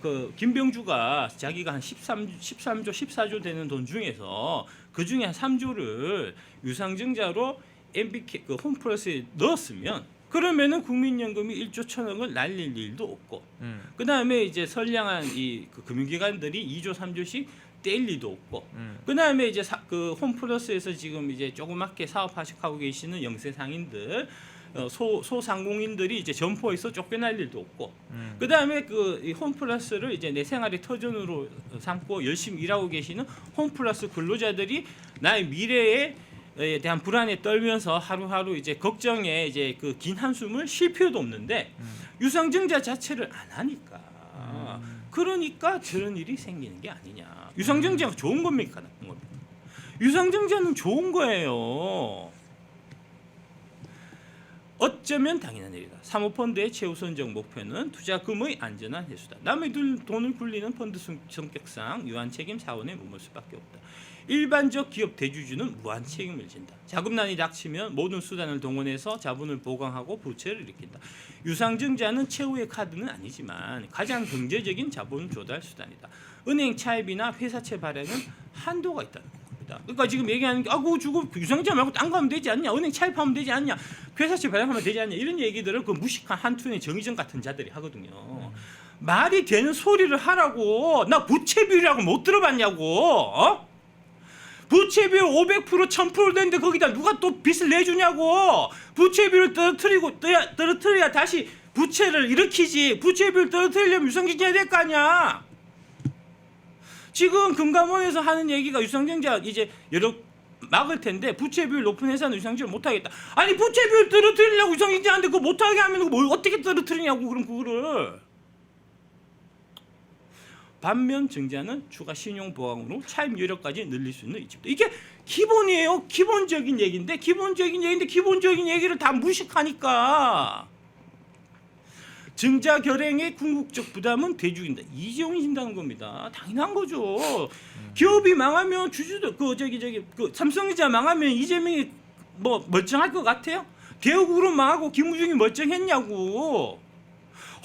그 김병주가 자기가 한 13조 14조 되는 돈 중에서 그 중에 한 3조를 유상증자로 MBK 그 홈플러스에 넣었으면 그러면은 국민연금이 1조 1,000억을 날릴 일도 없고 그다음에 이제 선량한 그 금융기관들이 2조 3조씩 뗄 일도 없고 그다음에 이제 그 홈플러스에서 지금 이제 조그맣게 사업하시고 계시는 영세 상인들 소상공인들이 이제 점포에서 쫓겨날 일도 없고 그다음에 그 홈플러스를 이제 내 생활의 터전으로 삼고 열심히 일하고 계시는 홈플러스 근로자들이 나의 미래에 대한 불안에 떨면서 하루하루 이제 걱정에 이제 그 긴 한숨을 쉴 필요도 없는데 유상증자 자체를 안 하니까 그러니까 저런 일이 생기는 게 아니냐. 유상증자가 좋은 겁니까 나쁜 겁니까? 유상증자는 좋은 거예요. 어쩌면 당연한 일이다. 사모펀드의 최우선적 목표는 투자금의 안전한 회수다. 남의 돈을 굴리는 펀드 성격상 유한 책임 사원에 머물 수밖에 없다. 일반적 기업 대주주는 무한 책임을 진다. 자금난이 닥치면 모든 수단을 동원해서 자본을 보강하고 부채를 일으킨다. 유상증자는 최후의 카드는 아니지만 가장 경제적인 자본 조달 수단이다. 은행 차입이나 회사채 발행은 한도가 있다는 겁니다. 그러니까 지금 얘기하는 게 그 주고 유상증자 말고 딴 거 하면 되지 않냐? 은행 차입하면 되지 않냐? 회사채 발행하면 되지 않냐? 이런 얘기들을 그 무식한 한투의 정의정 같은 자들이 하거든요. 말이 되는 소리를 하라고. 나 부채 비율이라고 못 들어봤냐고. 부채 비율 500% 1000% 되는데 거기다 누가 또 빚을 내주냐고. 부채 비율을 떨어뜨려야 다시 부채를 일으키지. 부채 비율 떨어뜨리려면 유상증자 해야 될 거 아니야. 지금 금감원에서 하는 얘기가 유상증자 이제 여러 막을 텐데 부채 비율 높은 회사는 유상증자를 못하겠다. 아니 부채 비율 떨어뜨리려고 유상증자하는데 그거 못하게 하면 뭘 어떻게 떨어뜨리냐고. 그럼 그거를. 반면 증자는 추가 신용 보강으로 차입 여력까지 늘릴 수 있는 이집도. 이게 기본이에요. 기본적인 얘기인데 기본적인 얘기를 다 무식하니까 증자 결행의 궁극적 부담은 대주인다. 이재용이 진다는 겁니다. 당연한 거죠. 기업이 망하면 주주도 그 삼성전자 망하면 이재명이 뭐 멀쩡할 것 같아요? 대우그룹 망하고 김우중이 멀쩡했냐고.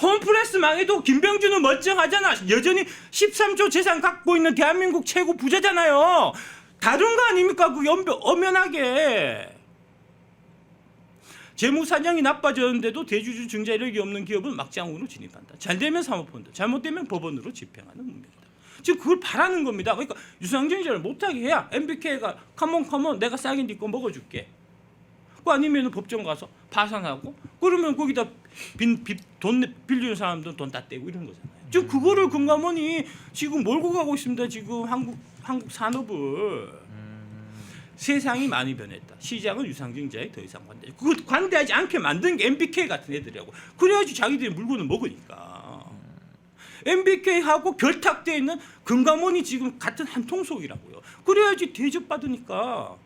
홈플러스 망해도 김병준은 멀쩡하잖아. 여전히 13조 재산 갖고 있는 대한민국 최고 부자잖아요. 다른 거 아닙니까? 그 엄연하게. 재무 사정이 나빠졌는데도 대주주 증자 이력이 없는 기업은 막장으로 진입한다. 잘 되면 사모펀드, 잘못되면 법원으로 집행하는 문제다. 지금 그걸 바라는 겁니다. 그러니까 유상증자를 못하게 해야 MBK가 컴온 내가 싸게 네 거 먹어줄게. 그 아니면 법정 가서 파산하고 그러면 거기다 돈 빌리는 사람들은 돈 다 떼고 이런 거잖아요. 지금 그거를 금감원이 지금 몰고 가고 있습니다. 지금 한국 산업을. 세상이 많이 변했다. 시장은 유상증자에 더 이상 관대. 그거 관대하지 않게 만든 게 MBK 같은 애들이라고. 그래야지 자기들이 물건을 먹으니까. MBK하고 결탁되어 있는 금감원이 지금 같은 한 통속이라고요. 그래야지 대접받으니까.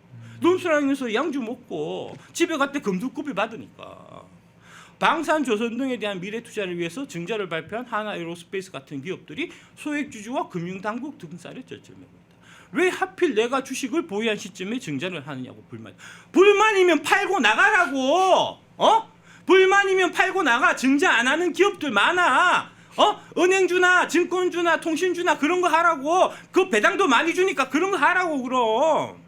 논술항에서 양주 먹고 집에 갈 때 금두급이 받으니까. 방산, 조선 등에 대한 미래 투자를 위해서 증자를 발표한 하나 에어로스페이스 같은 기업들이 소액주주와 금융당국 등살에 절절매고 있다. 왜 하필 내가 주식을 보유한 시점에 증자를 하느냐고 불만. 불만이면 팔고 나가라고. 불만이면 팔고 나가. 증자 안 하는 기업들 많아. 은행주나 증권주나 통신주나 그런 거 하라고. 그 배당도 많이 주니까 그런 거 하라고 그럼.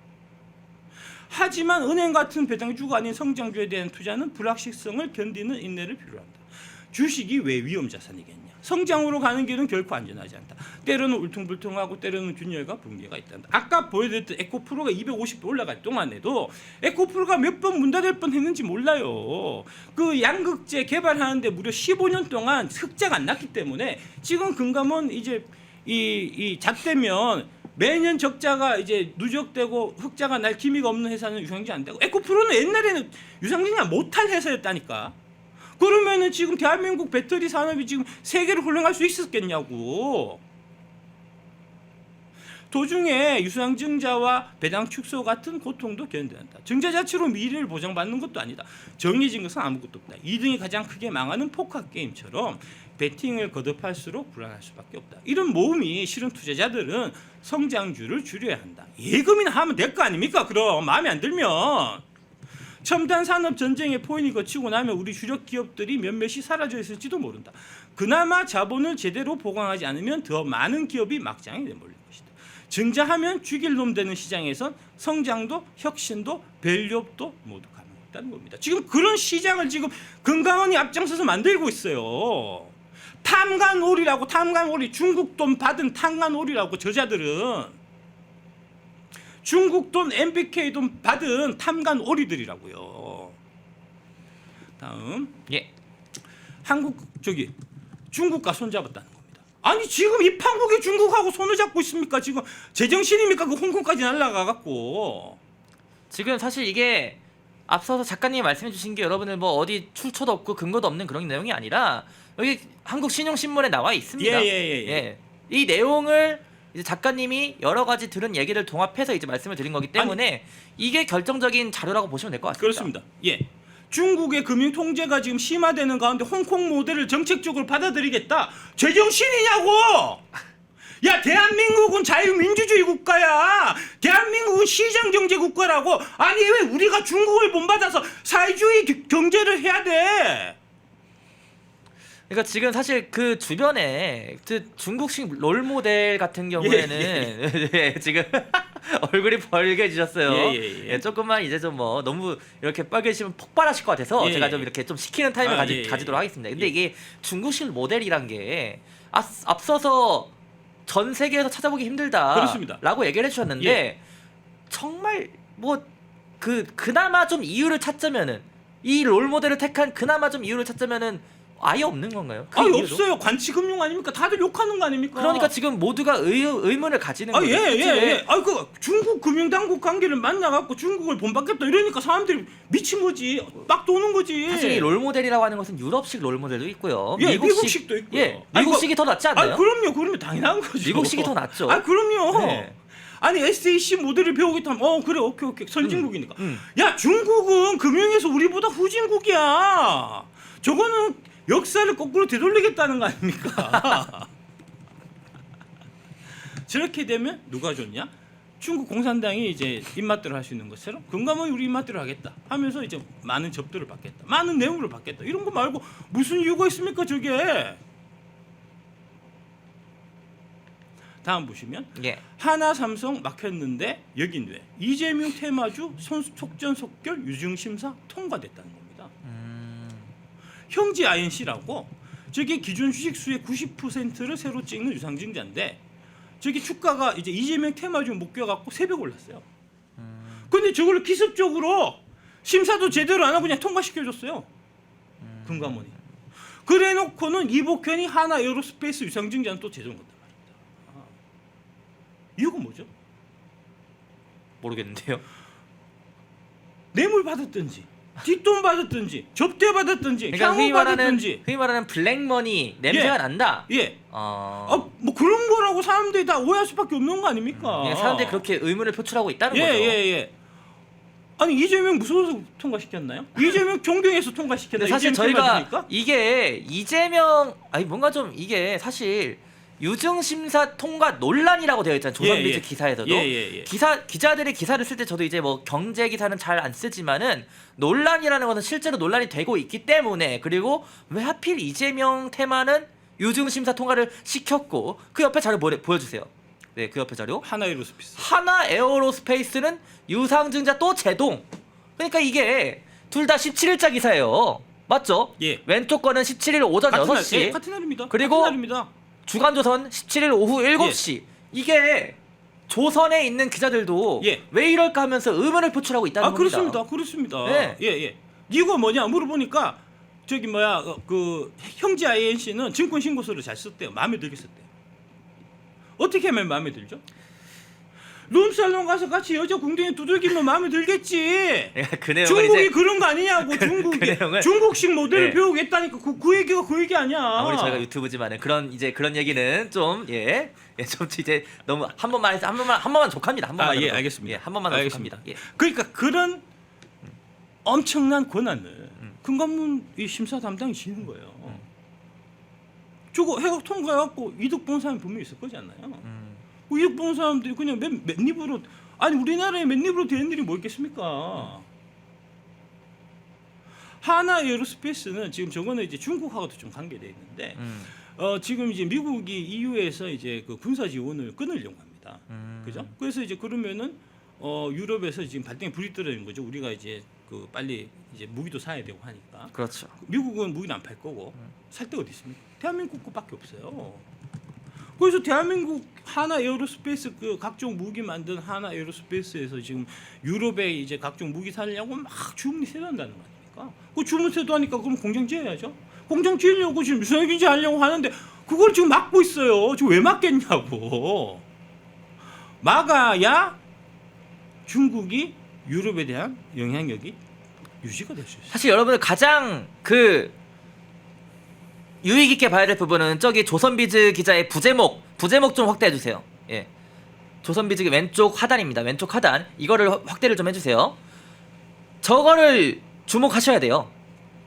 하지만 은행 같은 배당주가 아닌 성장주에 대한 투자는 불확실성을 견디는 인내를 필요로 한다. 주식이 왜 위험자산이겠냐. 성장으로 가는 길은 결코 안전하지 않다. 때로는 울퉁불퉁하고 때로는 균열과 붕괴가 있단다. 아까 보여드렸던 에코프로가 250도 올라갈 동안에도 에코프로가 몇 번 문 닫을 뻔했는지 몰라요. 그 양극재 개발하는데 무려 15년 동안 흑자가 안 났기 때문에 지금 금감원 이제 이 잣대면 매년 적자가 이제 누적되고 흑자가 날 기미가 없는 회사는 유상증자 안 되고 에코프로는 옛날에는 유상증자 못할 회사였다니까. 그러면은 지금 대한민국 배터리 산업이 지금 세계로 흘러갈 수 있었겠냐고. 도중에 유상증자와 배당 축소 같은 고통도 견뎌야 한다. 증자 자체로 미래를 보장받는 것도 아니다. 정해진 것은 아무것도 없다. 2등이 가장 크게 망하는 포커 게임처럼 베팅을 거듭할수록 불안할 수밖에 없다. 이런 모험이 싫은 투자자들은 성장주를 줄여야 한다. 예금이나 하면 될 거 아닙니까? 그럼 마음에 안 들면. 첨단 산업 전쟁의 포인이 거치고 나면 우리 주력 기업들이 몇몇이 사라져 있을지도 모른다. 그나마 자본을 제대로 보강하지 않으면 더 많은 기업이 막장에 내몰릴 것이다. 증자하면 죽일 놈 되는 시장에선 성장도 혁신도 밸류업도 모두 가능하다는 겁니다. 지금 그런 시장을 지금 금감원이 앞장서서 만들고 있어요. 탐관오리라고. 탐관오리. 중국 돈 받은 탐관오리라고. 저자들은 중국 돈 MBK 돈 받은 탐관오리들이라고요. 다음. 예. 중국과 손잡았다는 겁니다. 아니 지금 이 판국이 중국하고 손을 잡고 있습니까? 지금 제정신입니까? 그 홍콩까지 날아가 갖고. 지금 사실 이게 앞서서 작가님이 말씀해 주신 게 여러분들 뭐 어디 출처도 없고 근거도 없는 그런 내용이 아니라 여기 한국신용신문에 나와 있습니다. 예. 이 내용을 이제 작가님이 여러 가지 들은 얘기를 동합해서 이제 말씀을 드린 거기 때문에 이게 결정적인 자료라고 보시면 될 것 같습니다. 그렇습니다. 예. 중국의 금융 통제가 지금 심화되는 가운데 홍콩 모델을 정책적으로 받아들이겠다. 제정신이냐고! 야, 대한민국은 자유민주주의 국가야. 대한민국은 시장경제 국가라고. 아니 왜 우리가 중국을 본받아서 사회주의 경제를 해야 돼? 그러니까 지금 사실 그 주변에 그 중국식 롤 모델 같은 경우에는 예, 지금 얼굴이 벌개지셨어요. 예, 조금만 이제 좀 뭐 너무 이렇게 빨개지면 폭발하실 것 같아서 제가 좀 이렇게 좀 식히는 타임을 가지도록 하겠습니다. 근데 이게 중국식 모델이란 게 앞서서 전 세계에서 찾아보기 힘들다. 그렇습니다. 라고 얘기를 해주셨는데 정말 뭐 그나마 좀 이유를 찾자면은 이 롤 모델을 택한 그나마 좀 이유를 찾자면은 아예 없는 건가요? 그 아니 이유도? 없어요. 관치금융 아닙니까? 다들 욕하는 거 아닙니까? 그러니까 지금 모두가 의문을 가지는 거죠. 예. 그 중국 금융당국 관계를 만나갖고 중국을 본받겠다 이러니까 사람들이 미친 거지. 막 도는 거지. 사실 이 롤모델이라고 하는 것은 유럽식 롤모델도 있고요. 예, 미국식도 있고요. 예, 미국식이 더 낫지 않나요? 그럼요. 당연한 거죠. 미국식이 더 낫죠. 그럼요. 네. 아니 SAC 모델을 배우겠다 하면 그래 오케이 선진국이니까. 음. 야 중국은 금융에서 우리보다 후진국이야. 저거는 역사를 거꾸로 되돌리겠다는 거 아닙니까? 저렇게 되면 누가 좋냐? 중국 공산당이 이제 입맛대로 할 수 있는 것처럼 금감원이 우리 입맛대로 하겠다 하면서 이제 많은 접대를 받겠다, 많은 뇌물을 받겠다 이런 거 말고 무슨 이유가 있습니까 저게? 다음 보시면 예. 하나 삼성 막혔는데 여긴 왜? 이재명 테마주 선수 속전속결 유증심사 통과됐다는 겁니다. 형지 INC라고 저게 기존 주식수의 90%를 새로 찍는 유상증자인데 저기 주가가 이제 이재명 테마주 묶여갖고 3배 올랐어요. 근데 저걸 기습적으로 심사도 제대로 안 하고 그냥 통과시켜줬어요. 금감원이. 그래놓고는 이복현이 하나 에어로스페이스 유상증자는 또 제정 건단 말입니다. 이유가 뭐죠? 모르겠는데요. 뇌물 받았든지 뒷돈 받았든지 접대 받았든지 그러니까 향후 받았든지 흔히 말하는 블랙머니 냄새가 예. 난다. 예. 뭐 그런 거라고 사람들이 다 오해할 수밖에 없는 거 아닙니까? 사람들이 그렇게 의문을 표출하고 있다는 거죠. 예. 아니 이재명 무서워서 통과시켰나요? 이재명 존경해서 통과시켰나요? 사실 저희가 테마주니까? 이게 이재명 뭔가 좀 이게 사실 유증심사 통과 논란이라고 되어 있잖아요. 조선비즈 기사에서도. 기자들이 기사를 쓸 때 저도 이제 뭐 경제 기사는 잘 안 쓰지만은 논란이라는 것은 실제로 논란이 되고 있기 때문에, 그리고 왜 하필 이재명 테마는 유증심사 통과를 시켰고 그 옆에 자료 보여주세요. 네, 그 옆에 자료. 하나 에어로스페이스. 하나 에어로스페이스는 유상증자 또 제동. 그러니까 이게 둘 다 17일자 기사예요. 맞죠? 예. 왼쪽 거는 17일 오전 6시. 같은 날입니다. 그리고 같은 날입니다. 주간조선 17일 오후 7시. 이게 조선에 있는 기자들도 왜 이럴까 하면서 의문을 표출하고 있다는 겁니다. 그렇습니다. 네. 예. 이거 뭐냐 물어보니까 저기 그 형제 INC는 증권 신고서를 잘 썼대요. 마음에 들게 썼대요. 어떻게 하면 마음에 들죠? 룸살롱 가서 같이 여자 궁둥이 두들기면 마음에 들겠지. 그 내용은 중국이 이제 그런 거 아니냐고. 중국이 내용은 중국식 모델을 배우겠다니까 그 얘기가 그 얘기 아니야. 아무리 저희가 유튜브지만은 그런 얘기는 좀 좀 이제 너무 한 번만 해서 한 번만 족합니다. 한 번만. 알겠습니다. 한 번만 족합니다. 그러니까 그런 엄청난 권한을 금감원이 심사 담당이 지는 거예요. 저거 해가 통과해갖고 이득 본 사람이 분명히 있을 거지 않나요? 이득 본 사람들이 그냥 맨입으로 우리나라에 맨입으로 되는 일이 뭐 있겠습니까? 하나 에어로스페이스는 지금 저거는 이제 중국하고도 좀 관계돼 있는데 지금 이제 미국이 EU에서 이제 그 군사 지원을 끊으려고 합니다. 그죠? 그래서 이제 그러면은 유럽에서 지금 발등에 불이 떨어지는 거죠. 우리가 이제 그 빨리 이제 무기도 사야 되고 하니까. 그렇죠. 미국은 무기는 안 팔 거고 살 데가 어디 있습니까? 대한민국 거밖에 없어요. 그래서 대한민국 하나 에어로스페이스 그 각종 무기 만든 하나 에어로스페이스에서 지금 유럽에 이제 각종 무기 사려고 막 주문이 세도한다는 거 아닙니까? 그 주문 세도하니까 그럼 공장 지어야죠. 공장 지으려고 지금 유상증자 하려고 하는데 그걸 지금 막고 있어요. 지금 왜 막겠냐고. 막아야 중국이 유럽에 대한 영향력이 유지가 될 수 있어요. 사실 여러분들 가장 그 유익 있게 봐야 될 부분은 저기 조선비즈 기자의 부제목 좀 확대해 주세요. 예. 조선비즈 왼쪽 하단입니다. 왼쪽 하단. 이거를 확대를 좀 해주세요. 저거를 주목하셔야 돼요.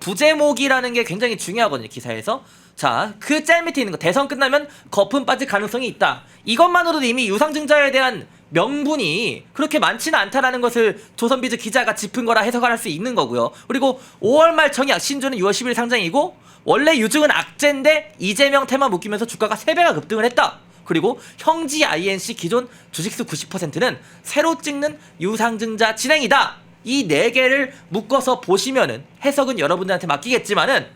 부제목이라는 게 굉장히 중요하거든요. 기사에서. 자, 그 짤 밑에 있는 거. 대선 끝나면 거품 빠질 가능성이 있다. 이것만으로도 이미 유상증자에 대한 명분이 그렇게 많지는 않다라는 것을 조선비즈 기자가 짚은 거라 해석을 할 수 있는 거고요. 그리고 5월 말 청약 신주는 6월 10일 상장이고 원래 유증은 악재인데 이재명 테마 묶이면서 주가가 3배가 급등을 했다. 그리고 형지 INC 기존 주식수 90%는 새로 찍는 유상증자 진행이다. 이 4개를 묶어서 보시면은 해석은 여러분들한테 맡기겠지만은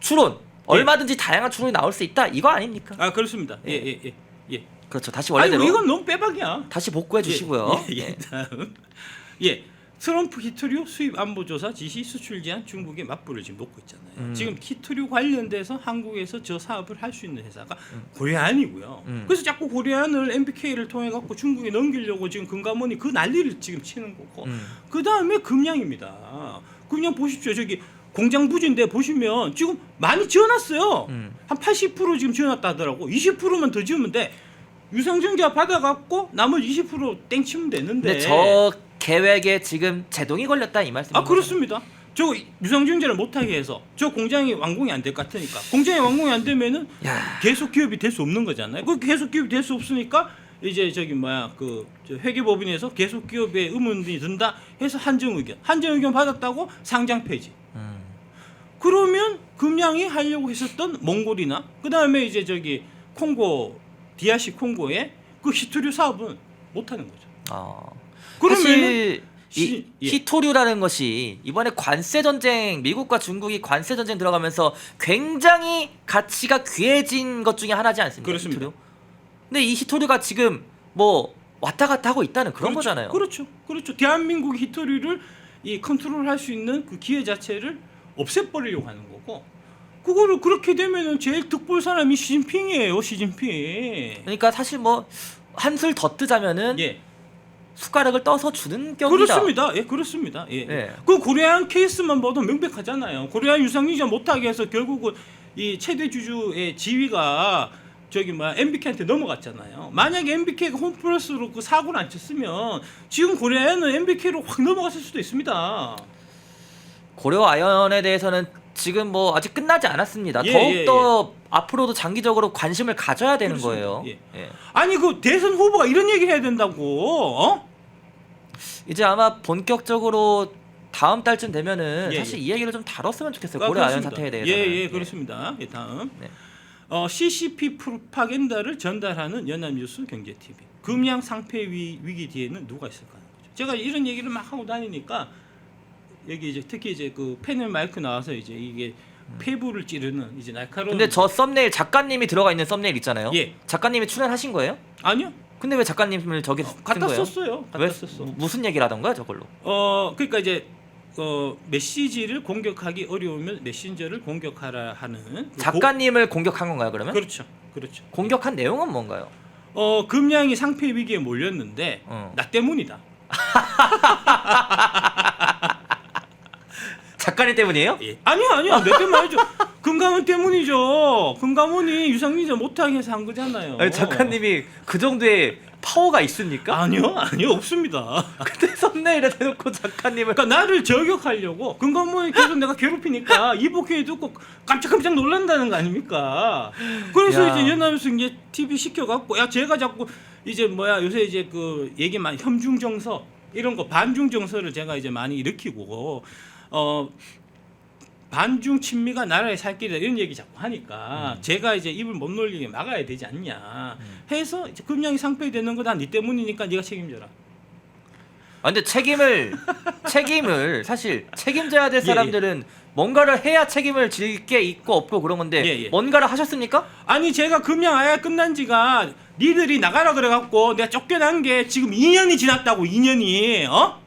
추론 얼마든지 다양한 추론이 나올 수 있다. 이거 아닙니까? 그렇습니다. 예. 그렇죠. 다시 원래대로. 이건 너무 빼박이야. 다시 복구해 주시고요. 다음. 트럼프 히토류 수입 안보 조사 지시 수출 제한 중국에 맞불을 지금 놓고 있잖아요. 지금 히토류 관련돼서 한국에서 저 사업을 할 수 있는 회사가 고려안이고요. 그래서 자꾸 고려안을 MBK를 통해 갖고 중국에 넘기려고 지금 금감원이 그 난리를 지금 치는 거고. 그 다음에 금양입니다. 금양 보십시오. 저기 공장 부지인데 보시면 지금 많이 지어놨어요. 한 80% 지금 지어놨다 하더라고. 20%만 더 지으면 돼. 유상증자 받아갖고 나머지 20% 땡치면 되는데. 근데 저 계획에 지금 제동이 걸렸다 이 말씀이죠? 그렇습니다. 저 유상증자를 못하게 해서 저 공장이 완공이 안 될 것 같으니까. 공장이 완공이 안 되면은 계속 기업이 될 수 없는 거잖아요. 그 계속 기업이 될 수 없으니까 이제 저기 뭐야 저 회계법인에서 계속 기업에 의문이 든다 해서 한정 의견 받았다고 상장 폐지. 그러면 금양이 하려고 했었던 몽골이나 그 다음에 이제 저기 콩고 DRC 콩고의 그 히토류 사업은 못 하는 거죠. 사실 이 히토류라는 것이 이번에 관세 전쟁, 미국과 중국이 관세 전쟁 들어가면서 굉장히 가치가 귀해진 것 중에 하나지 않습니까? 그렇습니다. 히토류? 근데 이 히토류가 지금 뭐 왔다 갔다 하고 있다는 그런 거잖아요. 그렇죠. 대한민국 히토류를 이 컨트롤할 수 있는 그 기회 자체를 없애버리려고 하는 거고, 그거를 그렇게 되면은 제일 득볼 사람이 시진핑이에요. 시진핑. 그러니까 사실 뭐 한술 더 뜨자면은 숟가락을 떠서 주는 격이다. 그렇습니다. 그렇습니다. 그 고려안 케이스만 봐도 명백하잖아요. 고려안 유상증자 못하게 해서 결국은 이 최대 주주의 지위가 저기 MBK한테 넘어갔잖아요. 만약에 MBK가 홈플러스로 그 사고를 안 쳤으면 지금 고려안은 MBK로 확 넘어갔을 수도 있습니다. 고려 아연에 대해서는 지금 뭐 아직 끝나지 않았습니다. 더욱더 앞으로도 장기적으로 관심을 가져야 되는 거예요. 아니 그 대선 후보가 이런 얘기를 해야 된다고? 이제 아마 본격적으로 다음 달쯤 되면은 사실 이 얘기를 좀 다뤘으면 좋겠어요. 고려 아연 사태에 대해서. 그렇습니다. 다음. CCP 프로파간다를 전달하는 연합뉴스 경제TV. 금양 상폐 위기 뒤에는 누가 있을까 하는 거죠. 제가 이런 얘기를 막 하고 다니니까 여기 이제 특히 이제 그 패널 마이크 나와서 이제 이게 폐부를 찌르는 이제 날카로운. 근데 저 썸네일 작가님이 들어가 있는 썸네일 있잖아요. 작가님이 출연하신 거예요? 아니요. 근데 왜 작가님을 저기 쓴 갖다 거예요? 썼어요. 왜 무슨 얘기를 하던가요, 저걸로? 그러니까 이제 메시지를 공격하기 어려우면 메신저를 공격하라 하는 작가님을 공격한 건가요, 그러면? 그렇죠. 공격한 내용은 뭔가요? 금양이 상폐 위기에 몰렸는데 나 때문이다. 작가님 때문이에요? 아니요. 내 때문 아니죠. 금감원 때문이죠. 금감원이 유상증자 못하게 해서 한 거잖아요. 아니, 작가님이 그 정도의 파워가 있습니까? 아니요, 없습니다. 근데 썸네일에 대놓고 작가님을. 그러니까 나를 저격하려고 금감원이 계속 내가 괴롭히니까 이복해 듣고 깜짝깜짝 놀란다는 거 아닙니까? 그래서 이제 연합뉴스 이제 TV 시켜갖고 제가 자꾸 이제 요새 이제 그 얘기 많이 혐중정서 이런 거 반중정서를 제가 이제 많이 일으키고 반중 친미가 나라의 살 길이다 이런 얘기 자꾸 하니까 제가 이제 입을 못 놀리게 막아야 되지 않냐 해서 이제 금양이 상폐되는 거다 네 때문이니까 네가 책임져라. 근데 책임을 사실 책임져야 될 사람들은 뭔가를 해야 책임을 질 게 있고 없고 그런 건데 뭔가를 하셨습니까? 아니 제가 금양 아예 끝난 지가 니들이 나가라 그래갖고 내가 쫓겨난 게 지금 2년이 지났다고. 2년이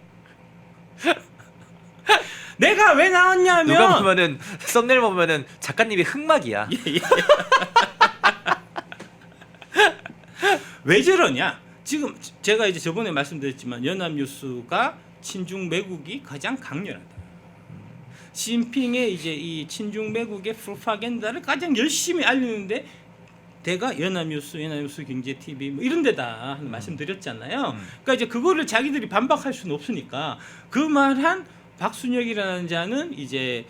내가 왜 나왔냐면 누가 보면은 썸네일 보면은 작가님이 흑막이야. 왜 저러냐? 지금 제가 이제 저번에 말씀드렸지만 연합뉴스가 친중 매국이 가장 강렬하다. 시진핑의 이제 이 친중 매국의 프로파간다를 가장 열심히 알리는데 대가 연합뉴스 경제TV 뭐 이런 데다 하는 말씀드렸잖아요. 그러니까 이제 그거를 자기들이 반박할 수는 없으니까 그 말한 박순혁이라는 자는 이제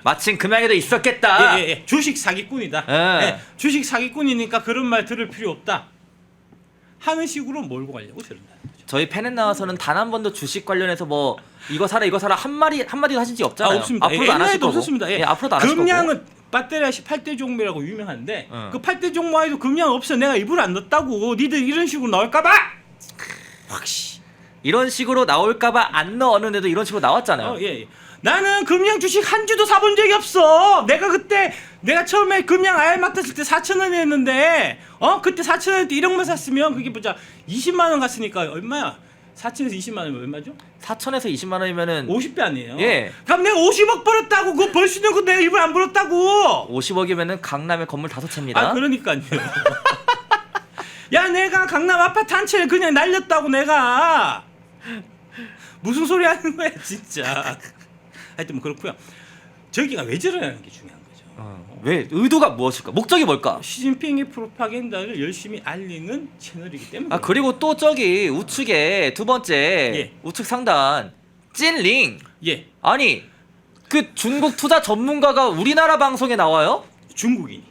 마침 금양에도 있었겠다. 주식 사기꾼이다. 주식 사기꾼이니까 그런 말 들을 필요 없다 하는 식으로 몰고 가려고 저런다. 저희 팬에 나와서는 단 한 번도 주식 관련해서 뭐 이거 사라 한마디도 하신 적 없잖아요. 없습니다. 앞으로도 안 하실 거고. 없었습니다. 앞으로도 안 하실 거고. 금양은 배터리아시 8대 종묘라고 유명한데 그 8대 종묘에도 금양 없어. 내가 입을 안 넣었다고. 니들 이런 식으로 나올까 봐. 확시. 이런 식으로 나올까봐 안 넣었는데도 이런 식으로 나왔잖아요. 나는 금양 주식 한 주도 사본 적이 없어. 내가 처음에 금양 IR 맡았을 때 4,000원이었는데 그때 4,000원에 1억만 샀으면 그게 보자 20만 원 갔으니까 얼마야? 4천에서 20만 원이면 얼마죠? 4천에서 20만 원이면은 50배 아니에요? 예. 그럼 내가 50억 벌었다고 그거 벌 수 있는 거 내가 일부러 안 벌었다고. 50억이면은 강남에 건물 5채입니다. 아 그러니까요. 야 내가 강남 아파트 한 채를 그냥 날렸다고 내가. 무슨 소리 하는 거야 진짜. 하여튼 뭐 그렇고요. 저기가 왜 저러냐는 게 중요한 거죠. 왜 의도가 무엇일까? 목적이 뭘까? 시진핑의 프로파간다를 열심히 알리는 채널이기 때문에. 아 그리고 또 저기 우측에 두 번째 예. 우측 상단 찐링. 예. 아니 그 중국 투자 전문가가 우리나라 방송에 나와요? 중국인이.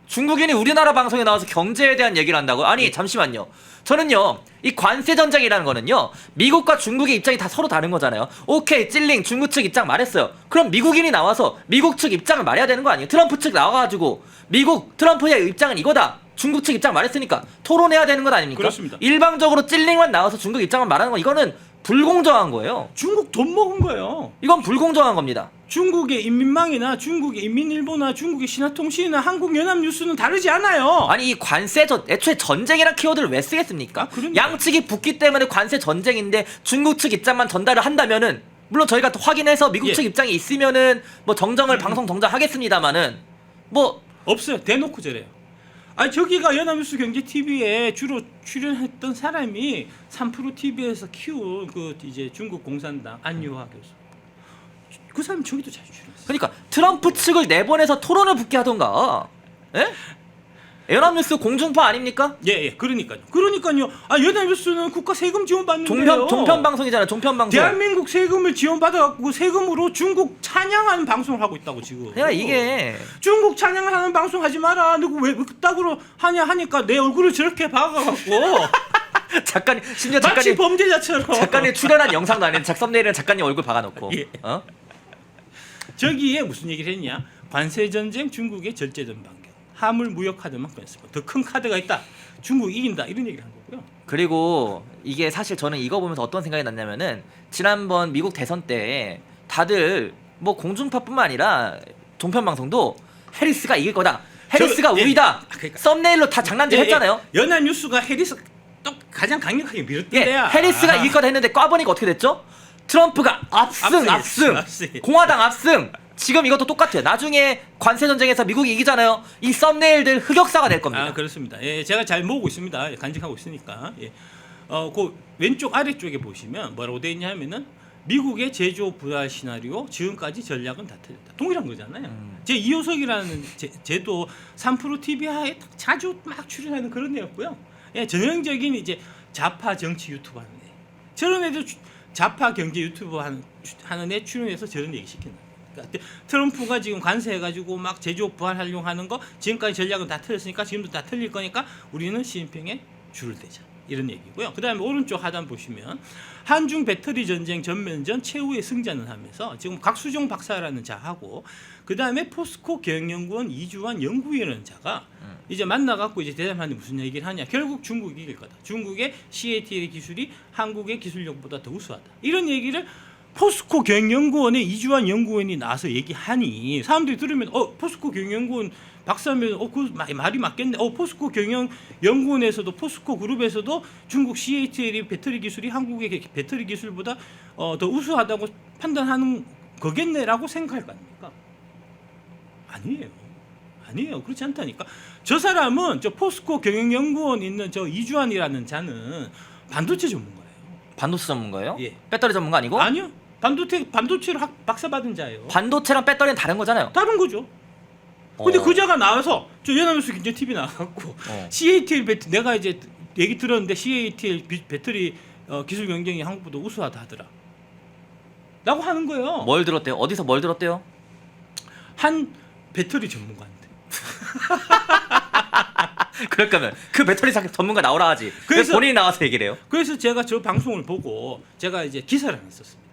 중국인이 우리나라 방송에 나와서 경제에 대한 얘기를 한다고요? 아니 잠시만요. 저는요 이 관세 전쟁이라는 거는요 미국과 중국의 입장이 다 서로 다른 거잖아요. 오케이 찔링 중국 측 입장 말했어요. 그럼 미국인이 나와서 미국 측 입장을 말해야 되는 거 아니에요? 트럼프 측 나와가지고 미국 트럼프의 입장은 이거다. 중국 측 입장 말했으니까 토론해야 되는 것 아닙니까? 그렇습니다. 일방적으로 찔링만 나와서 중국 입장을 말하는 건 이거는 불공정한 거예요. 중국 돈 먹은 거예요. 이건 불공정한 겁니다. 중국의 인민망이나 중국의 인민일보나 중국의 신화통신이나 한국연합뉴스는 다르지 않아요. 아니 이 관세전 애초에 전쟁이란 키워드를 왜 쓰겠습니까? 아, 그러니까. 양측이 붙기 때문에 관세 전쟁인데 중국 측 입장만 전달을 한다면은 물론 저희가 또 확인해서 미국 예. 측 입장이 있으면은 뭐 정정을 방송 정정하겠습니다만은 뭐 없어요. 대놓고 저래요. 아니 저기가 연합뉴스 경제TV에 주로 출연했던 사람이 3프로TV에서 키운 그 이제 중국 공산당 안유화 교수. 그 사람이 저기도 잘 출연했어요. 그러니까 트럼프 측을 내보내서 토론을 붙게 하던가. 예? 연합뉴스 공중파 아닙니까? 예, 그러니까요. 아 연합뉴스는 국가 세금 지원받는 데요. 종편 방송이잖아요. 종편 방송. 대한민국 세금을 지원받아갖고 세금으로 중국 찬양하는 방송을 하고 있다고 지금. 그러니까 이게 중국 찬양하는 방송 하지 마라. 누구 왜 그따구로 하냐 하니까 내 얼굴을 저렇게 박아갖고 작가님 심지어 마치 작가님 범죄자처럼. 작가님 출연한 영상도 아닌데 썸네일은 작가님 얼굴 박아놓고. 예. 어? 저기에 무슨 얘기를 했냐? 관세 전쟁 중국의 절제된 반경. 화물 무역 카드만 꺼냈어. 더 큰 카드가 있다. 중국 이긴다. 이런 얘기를 한 거고요. 그리고 이게 사실 저는 이거 보면서 어떤 생각이 났냐면은 지난번 미국 대선 때 다들 뭐 공중파뿐만 아니라 종편 방송도 해리스가 이길 거다. 해리스가 예. 우위다. 그러니까. 썸네일로 다 장난질 했잖아요. 연합뉴스가 해리스 또 가장 강력하게 밀었던 예, 데야. 해리스가 이길 거다 했는데 꽈보니까 어떻게 됐죠? 트럼프가 압승. 압승. 공화당 압승. 지금 이것도 똑같아요. 나중에 관세 전쟁에서 미국이 이기잖아요. 이 썸네일들 흑역사가 될 겁니다. 아 그렇습니다. 예, 제가 잘 모으고 있습니다. 간직하고 있으니까. 예. 그 왼쪽 아래쪽에 보시면 뭐라고 돼 있냐면은 미국의 제조 부활 시나리오 지금까지 전략은 다 틀렸다. 동일한 거잖아요. 제 이호석이라는 제도 3프로 TV 하에 자주 막 출연하는 그런 애였고요. 예, 전형적인 이제 좌파 정치 유튜버 하는 애. 저런 애들 좌파 경제 유튜버 하는 애 출연해서 저런 얘기 시키는 거예요. 그러니까 트럼프가 지금 관세해가지고 막 제조업 부활하려고 하는 거 지금까지 전략은 다 틀렸으니까 지금도 다 틀릴 거니까 우리는 시진핑에 줄을 대자 이런 얘기고요. 그 다음에 오른쪽 하단 보시면 한중 배터리 전쟁 전면전 최후의 승자는 하면서 지금 각수종 박사라는 자하고 그 다음에 포스코 경영연구원 이주환 연구위원이라는 자가 이제 만나갖고 이제 대담하는데 무슨 얘기를 하냐. 결국 중국이 이길 거다. 중국의 CATL의 기술이 한국의 기술력보다 더 우수하다. 이런 얘기를 포스코 경영연구원의 이주환 연구원이 나와서 얘기하니 사람들이 들으면 포스코 경영연구원 박사면 그 말이 맞겠네. 포스코 경영연구원에서도 포스코 그룹에서도 중국 CATL의 배터리 기술이 한국의 배터리 기술보다 더 우수하다고 판단하는 거겠네라고 생각할 거 아닙니까? 아니에요. 그렇지 않다니까. 저 사람은 저 포스코 경영연구원 있는 저 이주환이라는 자는 반도체 전문가예요. 반도체 전문가예요? 예. 배터리 전문가 아니고? 아니요. 반도체를 박사 받은 자예요. 반도체랑 배터리는 다른 거잖아요. 다른 거죠. 근데 어. 그 자가 나와서 저 연합뉴스 경제 TV 나와갖고 CATL 배터리 내가 이제 얘기 들었는데 CATL 배터리 기술 경쟁이 한국보다 우수하다 하더라. 라고 하는 거예요. 뭘 들었대요? 어디서 뭘 들었대요? 한 배터리 전문가인데. 그럴 거면 그 배터리 전문가 나오라 하지. 그래서 본인이 나와서 얘기를 해요. 그래서 제가 저 방송을 보고 제가 이제 기사를 하나 썼습니다.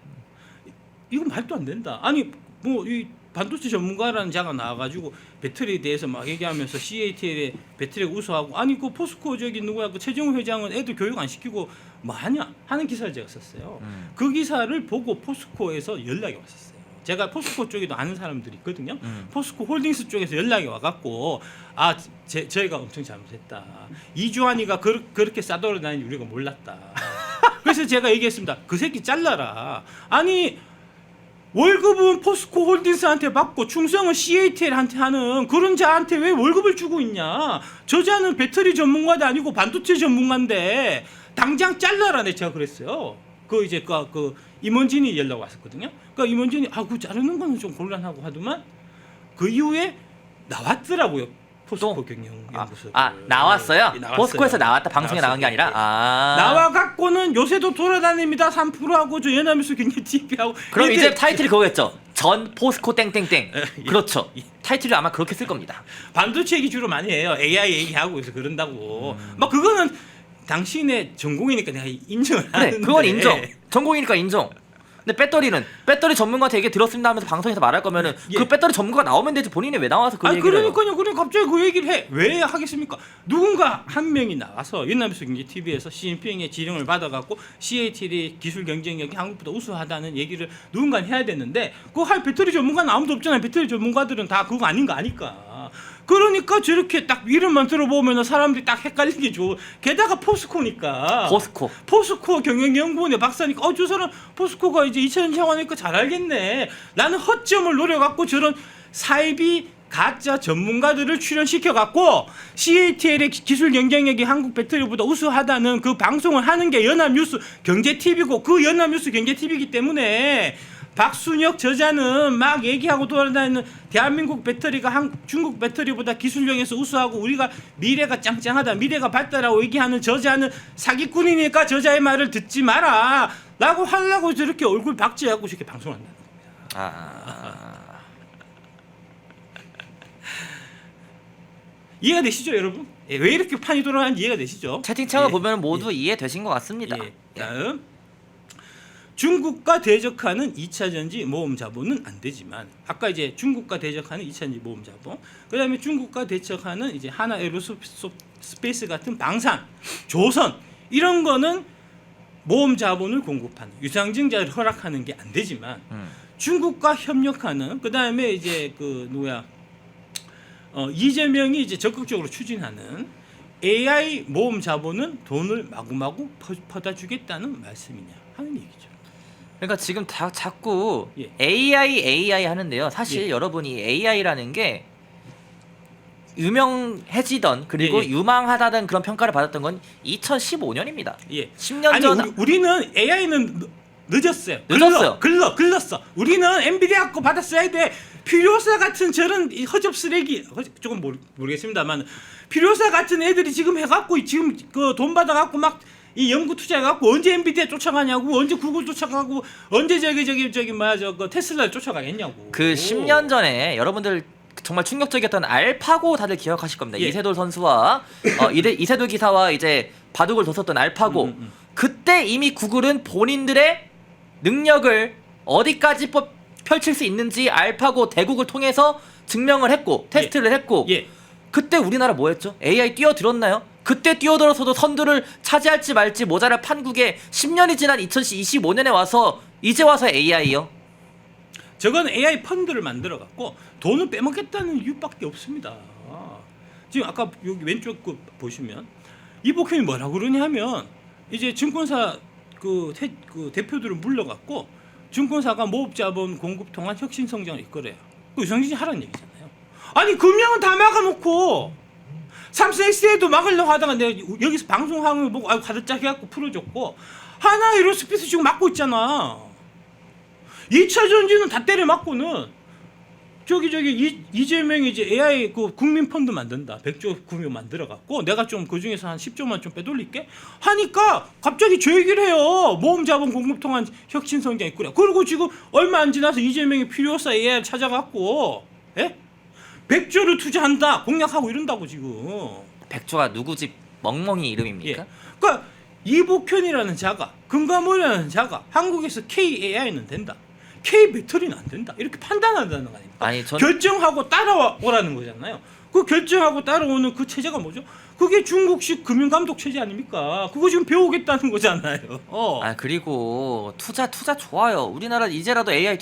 이건 말도 안 된다. 아니 뭐 이 반도체 전문가라는 자가 나와가지고 배터리에 대해서 막 얘기하면서 CATL의 배터리가 우수하고 아니 그 포스코 저기 누구야 그 최정우 회장은 애들 교육 안 시키고 뭐 하냐 하는 기사를 제가 썼어요. 그 기사를 보고 포스코에서 연락이 왔었어요. 제가 포스코 쪽에도 아는 사람들이 있거든요. 포스코 홀딩스 쪽에서 연락이 와갖고 저희가 엄청 잘못했다. 이주환이가 그렇게 싸돌아다니는지 우리가 몰랐다. 그래서 그래서 제가 얘기했습니다. 그 새끼 잘라라. 아니 월급은 포스코 홀딩스한테 받고 충성은 CATL한테 하는 그런 자한테 왜 월급을 주고 있냐. 저자는 배터리 전문가도 아니고 반도체 전문가인데 당장 잘라라. 제가 그랬어요. 그 이제 그 임원진이 연락 왔었거든요. 그러니까 임원진이 그 자르는 거는 좀 곤란하고 하더만 그 이후에 나왔더라고요. 포스코 경영연구소. 나왔어요? 예, 나왔어요. 포스코에서 나왔다. 방송에 나간 게 아니라. 나와 갖고는 요새도 돌아다닙니다. 3%하고 저 연합뉴스 경제 TV하고. 그럼 이제 타이틀이 그거겠죠. 전 포스코 땡땡땡. 예. 그렇죠. 타이틀을 아마 그렇게 쓸 겁니다. 반도체 얘기 주로 많이 해요. AI 얘기하고 그래서 그런다고. 막 그거는 당신의 전공이니까 내가 인정을 그래, 하는데. 그건 인정. 전공이니까 인정. 근데 배터리 전문가한테 얘기 들었습니다 하면서 방송에서 말할 거면은 예. 그 배터리 전문가 나오면 되지 본인이 왜 나와서 그 얘기를 해요? 그러니까요. 그래 갑자기 그 얘기를 해. 왜 하겠습니까? 누군가 한 명이 나와서 연합뉴스 경제 TV에서 시진핑의 지령을 받아갖고 CATL이 기술 경쟁력이 한국보다 우수하다는 얘기를 누군가 해야 되는데 그거 할 배터리 전문가는 아무도 없잖아요. 배터리 전문가들은 다 그거 아닌 거 아니까. 그러니까 저렇게 딱 이름만 들어보면 사람들이 딱 헷갈리게 줘. 게다가 포스코니까. 포스코 경영연구원의 박사니까 저 사람 포스코가 이제 2차전 창원이니까 잘 알겠네. 나는 허점을 노려갖고 저런 사이비 가짜 전문가들을 출연시켜갖고 CATL의 기술 경쟁력이 한국 배터리보다 우수하다는 그 방송을 하는 게 연합뉴스 경제TV고 그 연합뉴스 경제TV이기 때문에 박순혁 저자는 막 얘기하고 돌아다니는 대한민국 배터리가 중국 배터리보다 기술력에서 우수하고 우리가 미래가 짱짱하다, 미래가 밝다라고 얘기하는 저자는 사기꾼이니까 저자의 말을 듣지 마라 라고 하려고 저렇게 얼굴 박제하고 저렇게 방송을 한다는 겁니다. 이해가 되시죠 여러분? 왜 이렇게 판이 돌아가는지 이해가 되시죠? 채팅창을 보면 모두 이해되신 것 같습니다. 다음 중국과 대적하는 2차 전지 모험 자본은 안 되지만 아까 이제 중국과 대적하는 2차 전지 모험 자본 그다음에 중국과 대적하는 이제 하나 에어로스페이스 같은 방산 조선 이런 거는 모험 자본을 공급하는 유상증자를 허락하는 게 안 되지만 중국과 협력하는 그다음에 이제 이재명이 이제 적극적으로 추진하는 AI 모험 자본은 돈을 마구마구 퍼다 주겠다는 말씀이냐 하는 얘기죠. 그러니까 지금 자꾸 AI 하는데요. 사실 여러분이 AI라는 게 유명해지던 그리고 유망하다는 그런 평가를 받았던 건 2015년입니다. 10년 전 우리는 AI는 늦었어요. 글렀어. 우리는 엔비디아 거 받았어야 돼. 필요사 같은 저런 허접 쓰레기 조금 모르겠습니다만 필요사 같은 애들이 지금 해갖고 지금 그 돈 받아갖고 막 이 연구 투자해갖고 언제 엔비디아 쫓아가냐고 언제 구글 쫓아가고 언제 그 테슬라를 쫓아가겠냐고. 그 10년 전에 여러분들 정말 충격적이었던 알파고 다들 기억하실 겁니다. 이세돌 선수와 이세돌 기사와 이제 바둑을 뒀었던 알파고. 그때 이미 구글은 본인들의 능력을 어디까지 펼칠 수 있는지 알파고 대국을 통해서 증명을 했고 테스트를 했고 그때 우리나라 뭐 했죠? AI 뛰어들었나요? 그때 뛰어들어서도 선두를 차지할지 말지 모자랄 판국에 10년이 지난 2025년에 와서 이제 와서 AI요? 저건 AI 펀드를 만들어 갖고 돈을 빼먹겠다는 이유밖에 없습니다. 지금 아까 여기 왼쪽 그 보시면 이복현이 뭐라고 그러냐면 이제 증권사 그 대표들을 물러갖고 증권사가 모업자본 공급 통한 혁신 성장을 이끌어요. 그 유상증자 하라는 얘기잖아요. 아니 금융은 다 막아놓고 삼성엑스에도 막으려고 하다가 내가 여기서 방송하는 거 보고 가득 해갖고 풀어줬고 하나 에어로스페이스 지금 막고 있잖아. 2차 전지는 다 때려 맞고는 이재명이 이제 AI 그 국민 펀드 만든다. 100조 구매 만들어 갖고 내가 좀 그 중에서 한 10조만 좀 빼돌릴게 하니까 갑자기 저 얘기를 해요. 모험 자본 공급 통한 혁신 성장 있구려. 그리고 지금 얼마 안 지나서 이재명이 필요사 AI를 찾아갖고 100조를 투자한다 공약하고 이런다고 지금. 100조가 누구 집 멍멍이 이름입니까? 그러니까 이복현이라는 자가 금감원이라는 자가 한국에서 KAI는 된다. K 배터리는 안 된다. 이렇게 판단한다는 거 아닙니까? 결정하고 따라오라는 거잖아요. 그 결정하고 따라오는 그 체제가 뭐죠? 그게 중국식 금융감독 체제 아닙니까? 그거 지금 배우겠다는 거잖아요. 그리고 투자 좋아요. 우리나라 이제라도 AI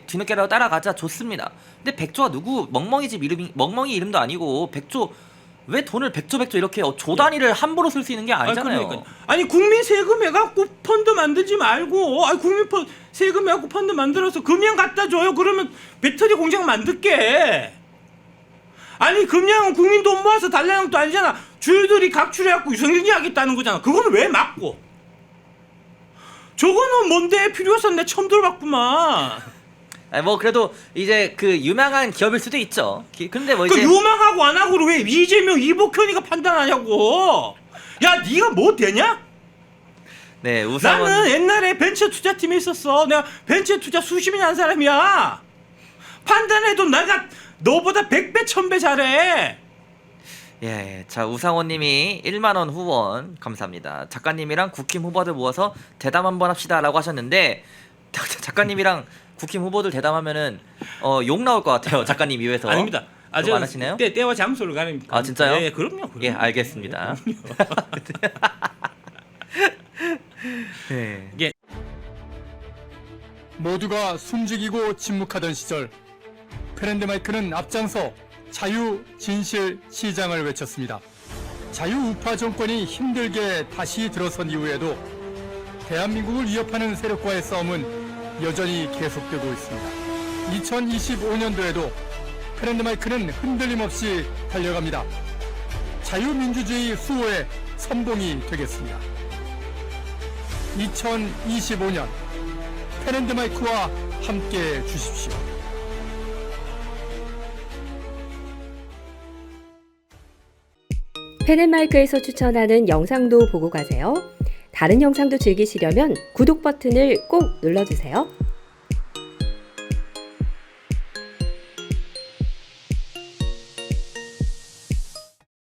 뒤늦게라도 따라가자 좋습니다. 근데 100조가 누구 멍멍이 집 이름이 멍멍이 이름도 아니고 100조 왜 돈을 백조 이렇게 조 단위를 함부로 쓸 수 있는 게 아니잖아요. 아니 국민 세금 해갖고 펀드 만들지 말고, 아니 국민 세금 해갖고 펀드 만들어서 금양 갖다 줘요. 그러면 배터리 공장 만들게. 아니 금양은 국민 돈 모아서 달라는 것도 아니잖아. 줄들이 각출해갖고 유성경제 하겠다는 거잖아. 그거는 왜 막고? 저거는 뭔데? 필요해서 내 처음 들어봤구만. 아니, 뭐 그래도 이제 그 유명한 기업일 수도 있죠. 근데 뭐 그 이제 유망하고 안 하고를 왜 이재명, 이복현이가 판단하냐고. 야, 네가 뭐 되냐? 네, 우상원 나는 옛날에 벤처 투자팀에 있었어. 내가 벤처 투자 수십 년 한 사람이야. 판단해도 내가 너보다 100배, 1000배 잘해. 예, 자 우상원님이 1만 원 후원 감사합니다. 작가님이랑 국힘 후보들 모아서 대담 한번 합시다라고 하셨는데 작가님이랑 국힘 후보들 대담하면은 욕 나올 것 같아요. 작가님 입에서. 아닙니다. 좀 안 하시나요? 때와 장소를 가립니다. 아 진짜요? 예, 그럼요. 예, 알겠습니다. 네. 예. 모두가 숨죽이고 침묵하던 시절 프렌드마이크는 앞장서 자유, 진실, 시장을 외쳤습니다. 자유 우파 정권이 힘들게 다시 들어선 이후에도 대한민국을 위협하는 세력과의 싸움은 여전히 계속되고 있습니다. 2025년도에도 프렌드마이크는 흔들림 없이 달려갑니다. 자유민주주의 수호의 선봉이 되겠습니다. 2025년 프렌드마이크와 함께 주십시오. 펜앤마이크에서 추천하는 영상도 보고 가세요. 다른 영상도 즐기시려면 구독 버튼을 꼭 눌러주세요.